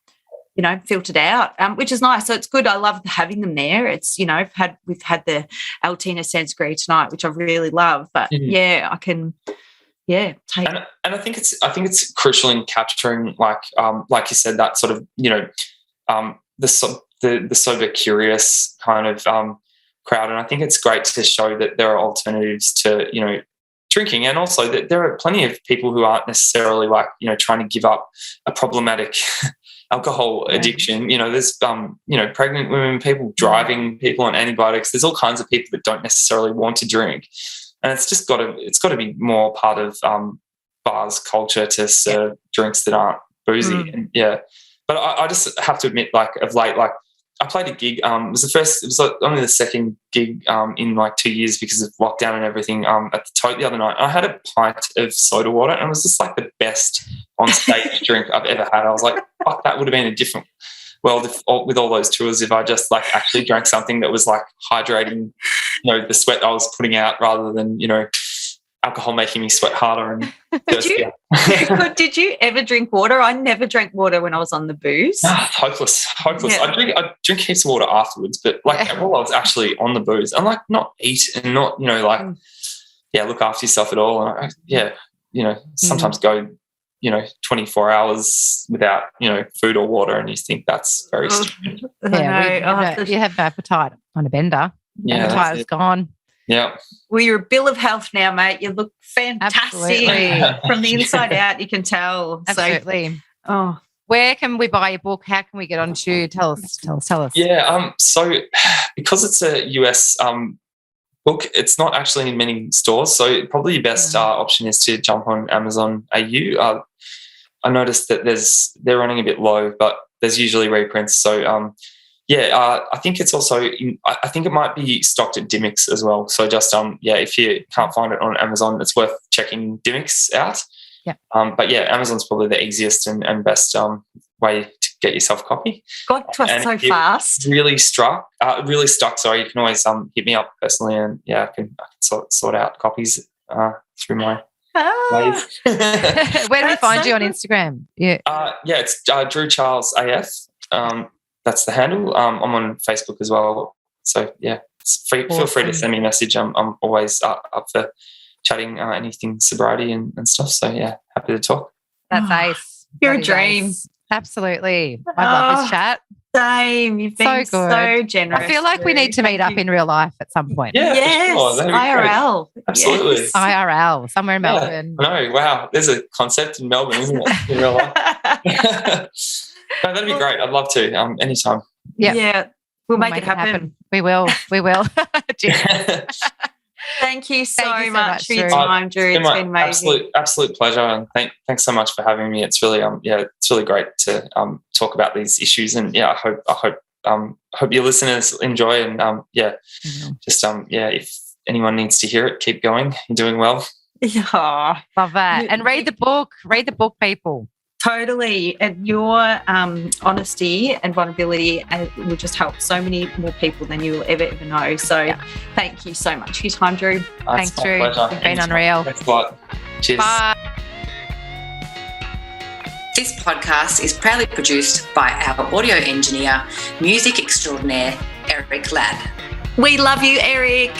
Speaker 2: filtered out, which is nice. So it's good. I love having them there. It's, we've had the Altina Sangria tonight, which I really love. But I can, take.
Speaker 4: And I think it's crucial in capturing, like you said, that sort of, the sober curious kind of crowd. And I think it's great to show that there are alternatives to, drinking, and also that there are plenty of people who aren't necessarily like, trying to give up a problematic alcohol addiction. There's pregnant women, people driving, people on antibiotics. There's all kinds of people that don't necessarily want to drink, and it's got to be more part of bars culture to serve drinks that aren't boozy. And but I just have to admit, like of late, like I played a gig. It was only the second gig in like 2 years because of lockdown and everything. At the Tote the other night, I had a pint of soda water, and it was just like the best on stage drink I've ever had. I was like, fuck, that would have been a different world with all those tours if I just like actually drank something that was like hydrating, the sweat I was putting out, rather than alcohol making me sweat harder and
Speaker 2: Did you ever drink water? I never drank water when I was on the booze.
Speaker 4: Hopeless. I drink heaps of water afterwards, but like while I was actually on the booze, I'm like not eat and not look after yourself at all. And sometimes go 24 hours without food or water, and you think that's very stupid.
Speaker 3: You have no appetite on a bender. Appetite is gone.
Speaker 4: Yeah.
Speaker 2: Well, you're a bill of health now, mate. You look fantastic from the inside out. You can tell.
Speaker 3: Absolutely.
Speaker 2: So,
Speaker 3: where can we buy your book? How can we get on to? Tell us.
Speaker 4: Yeah. So because it's a US book, it's not actually in many stores. So probably your best option is to jump on Amazon AU. I noticed that they're running a bit low, but there's usually reprints. So I think it's also I think it might be stocked at Dimmicks as well. So just if you can't find it on Amazon, it's worth checking Dimmicks out.
Speaker 3: Yeah.
Speaker 4: But Amazon's probably the easiest and best way to get yourself a copy.
Speaker 2: Got to us so fast.
Speaker 4: Really stuck. Sorry, you can always hit me up personally, and I can sort out copies through my ways.
Speaker 3: Where do we find you on Instagram?
Speaker 4: It's Drew Charles AF. That's the handle. I'm on Facebook as well. So feel free to send me a message. I'm always up for chatting anything sobriety and stuff. So happy to talk.
Speaker 3: That's ace.
Speaker 2: You're a dream.
Speaker 3: Ace. Absolutely. I love this chat.
Speaker 2: Same. You've been so generous.
Speaker 3: I feel like we need to meet up in real life at some point.
Speaker 4: Yeah,
Speaker 2: yes.
Speaker 4: Sure.
Speaker 2: IRL.
Speaker 4: Absolutely.
Speaker 2: Yes.
Speaker 3: IRL, somewhere in Melbourne.
Speaker 4: No, wow. There's a concept in Melbourne, isn't it? In real life. No, that'd be great. I'd love to. Anytime.
Speaker 2: Yeah. We'll make it happen.
Speaker 3: We will.
Speaker 2: Thank you so much for your time, Drew. It's been amazing.
Speaker 4: Absolute pleasure, and thanks so much for having me. It's really it's really great to talk about these issues, and I hope your listeners enjoy, and if anyone needs to hear it, keep going. You're doing well.
Speaker 2: Yeah,
Speaker 3: love that. And read the book. Read the book, people.
Speaker 2: Totally. And your honesty and vulnerability will just help so many more people than you will ever know. So thank you so much for your time, Drew.
Speaker 3: Thanks, Drew. You've been unreal.
Speaker 4: Thanks a lot. Cheers.
Speaker 3: Bye.
Speaker 6: This podcast is proudly produced by our audio engineer, music extraordinaire, Eric Ladd.
Speaker 2: We love you, Eric.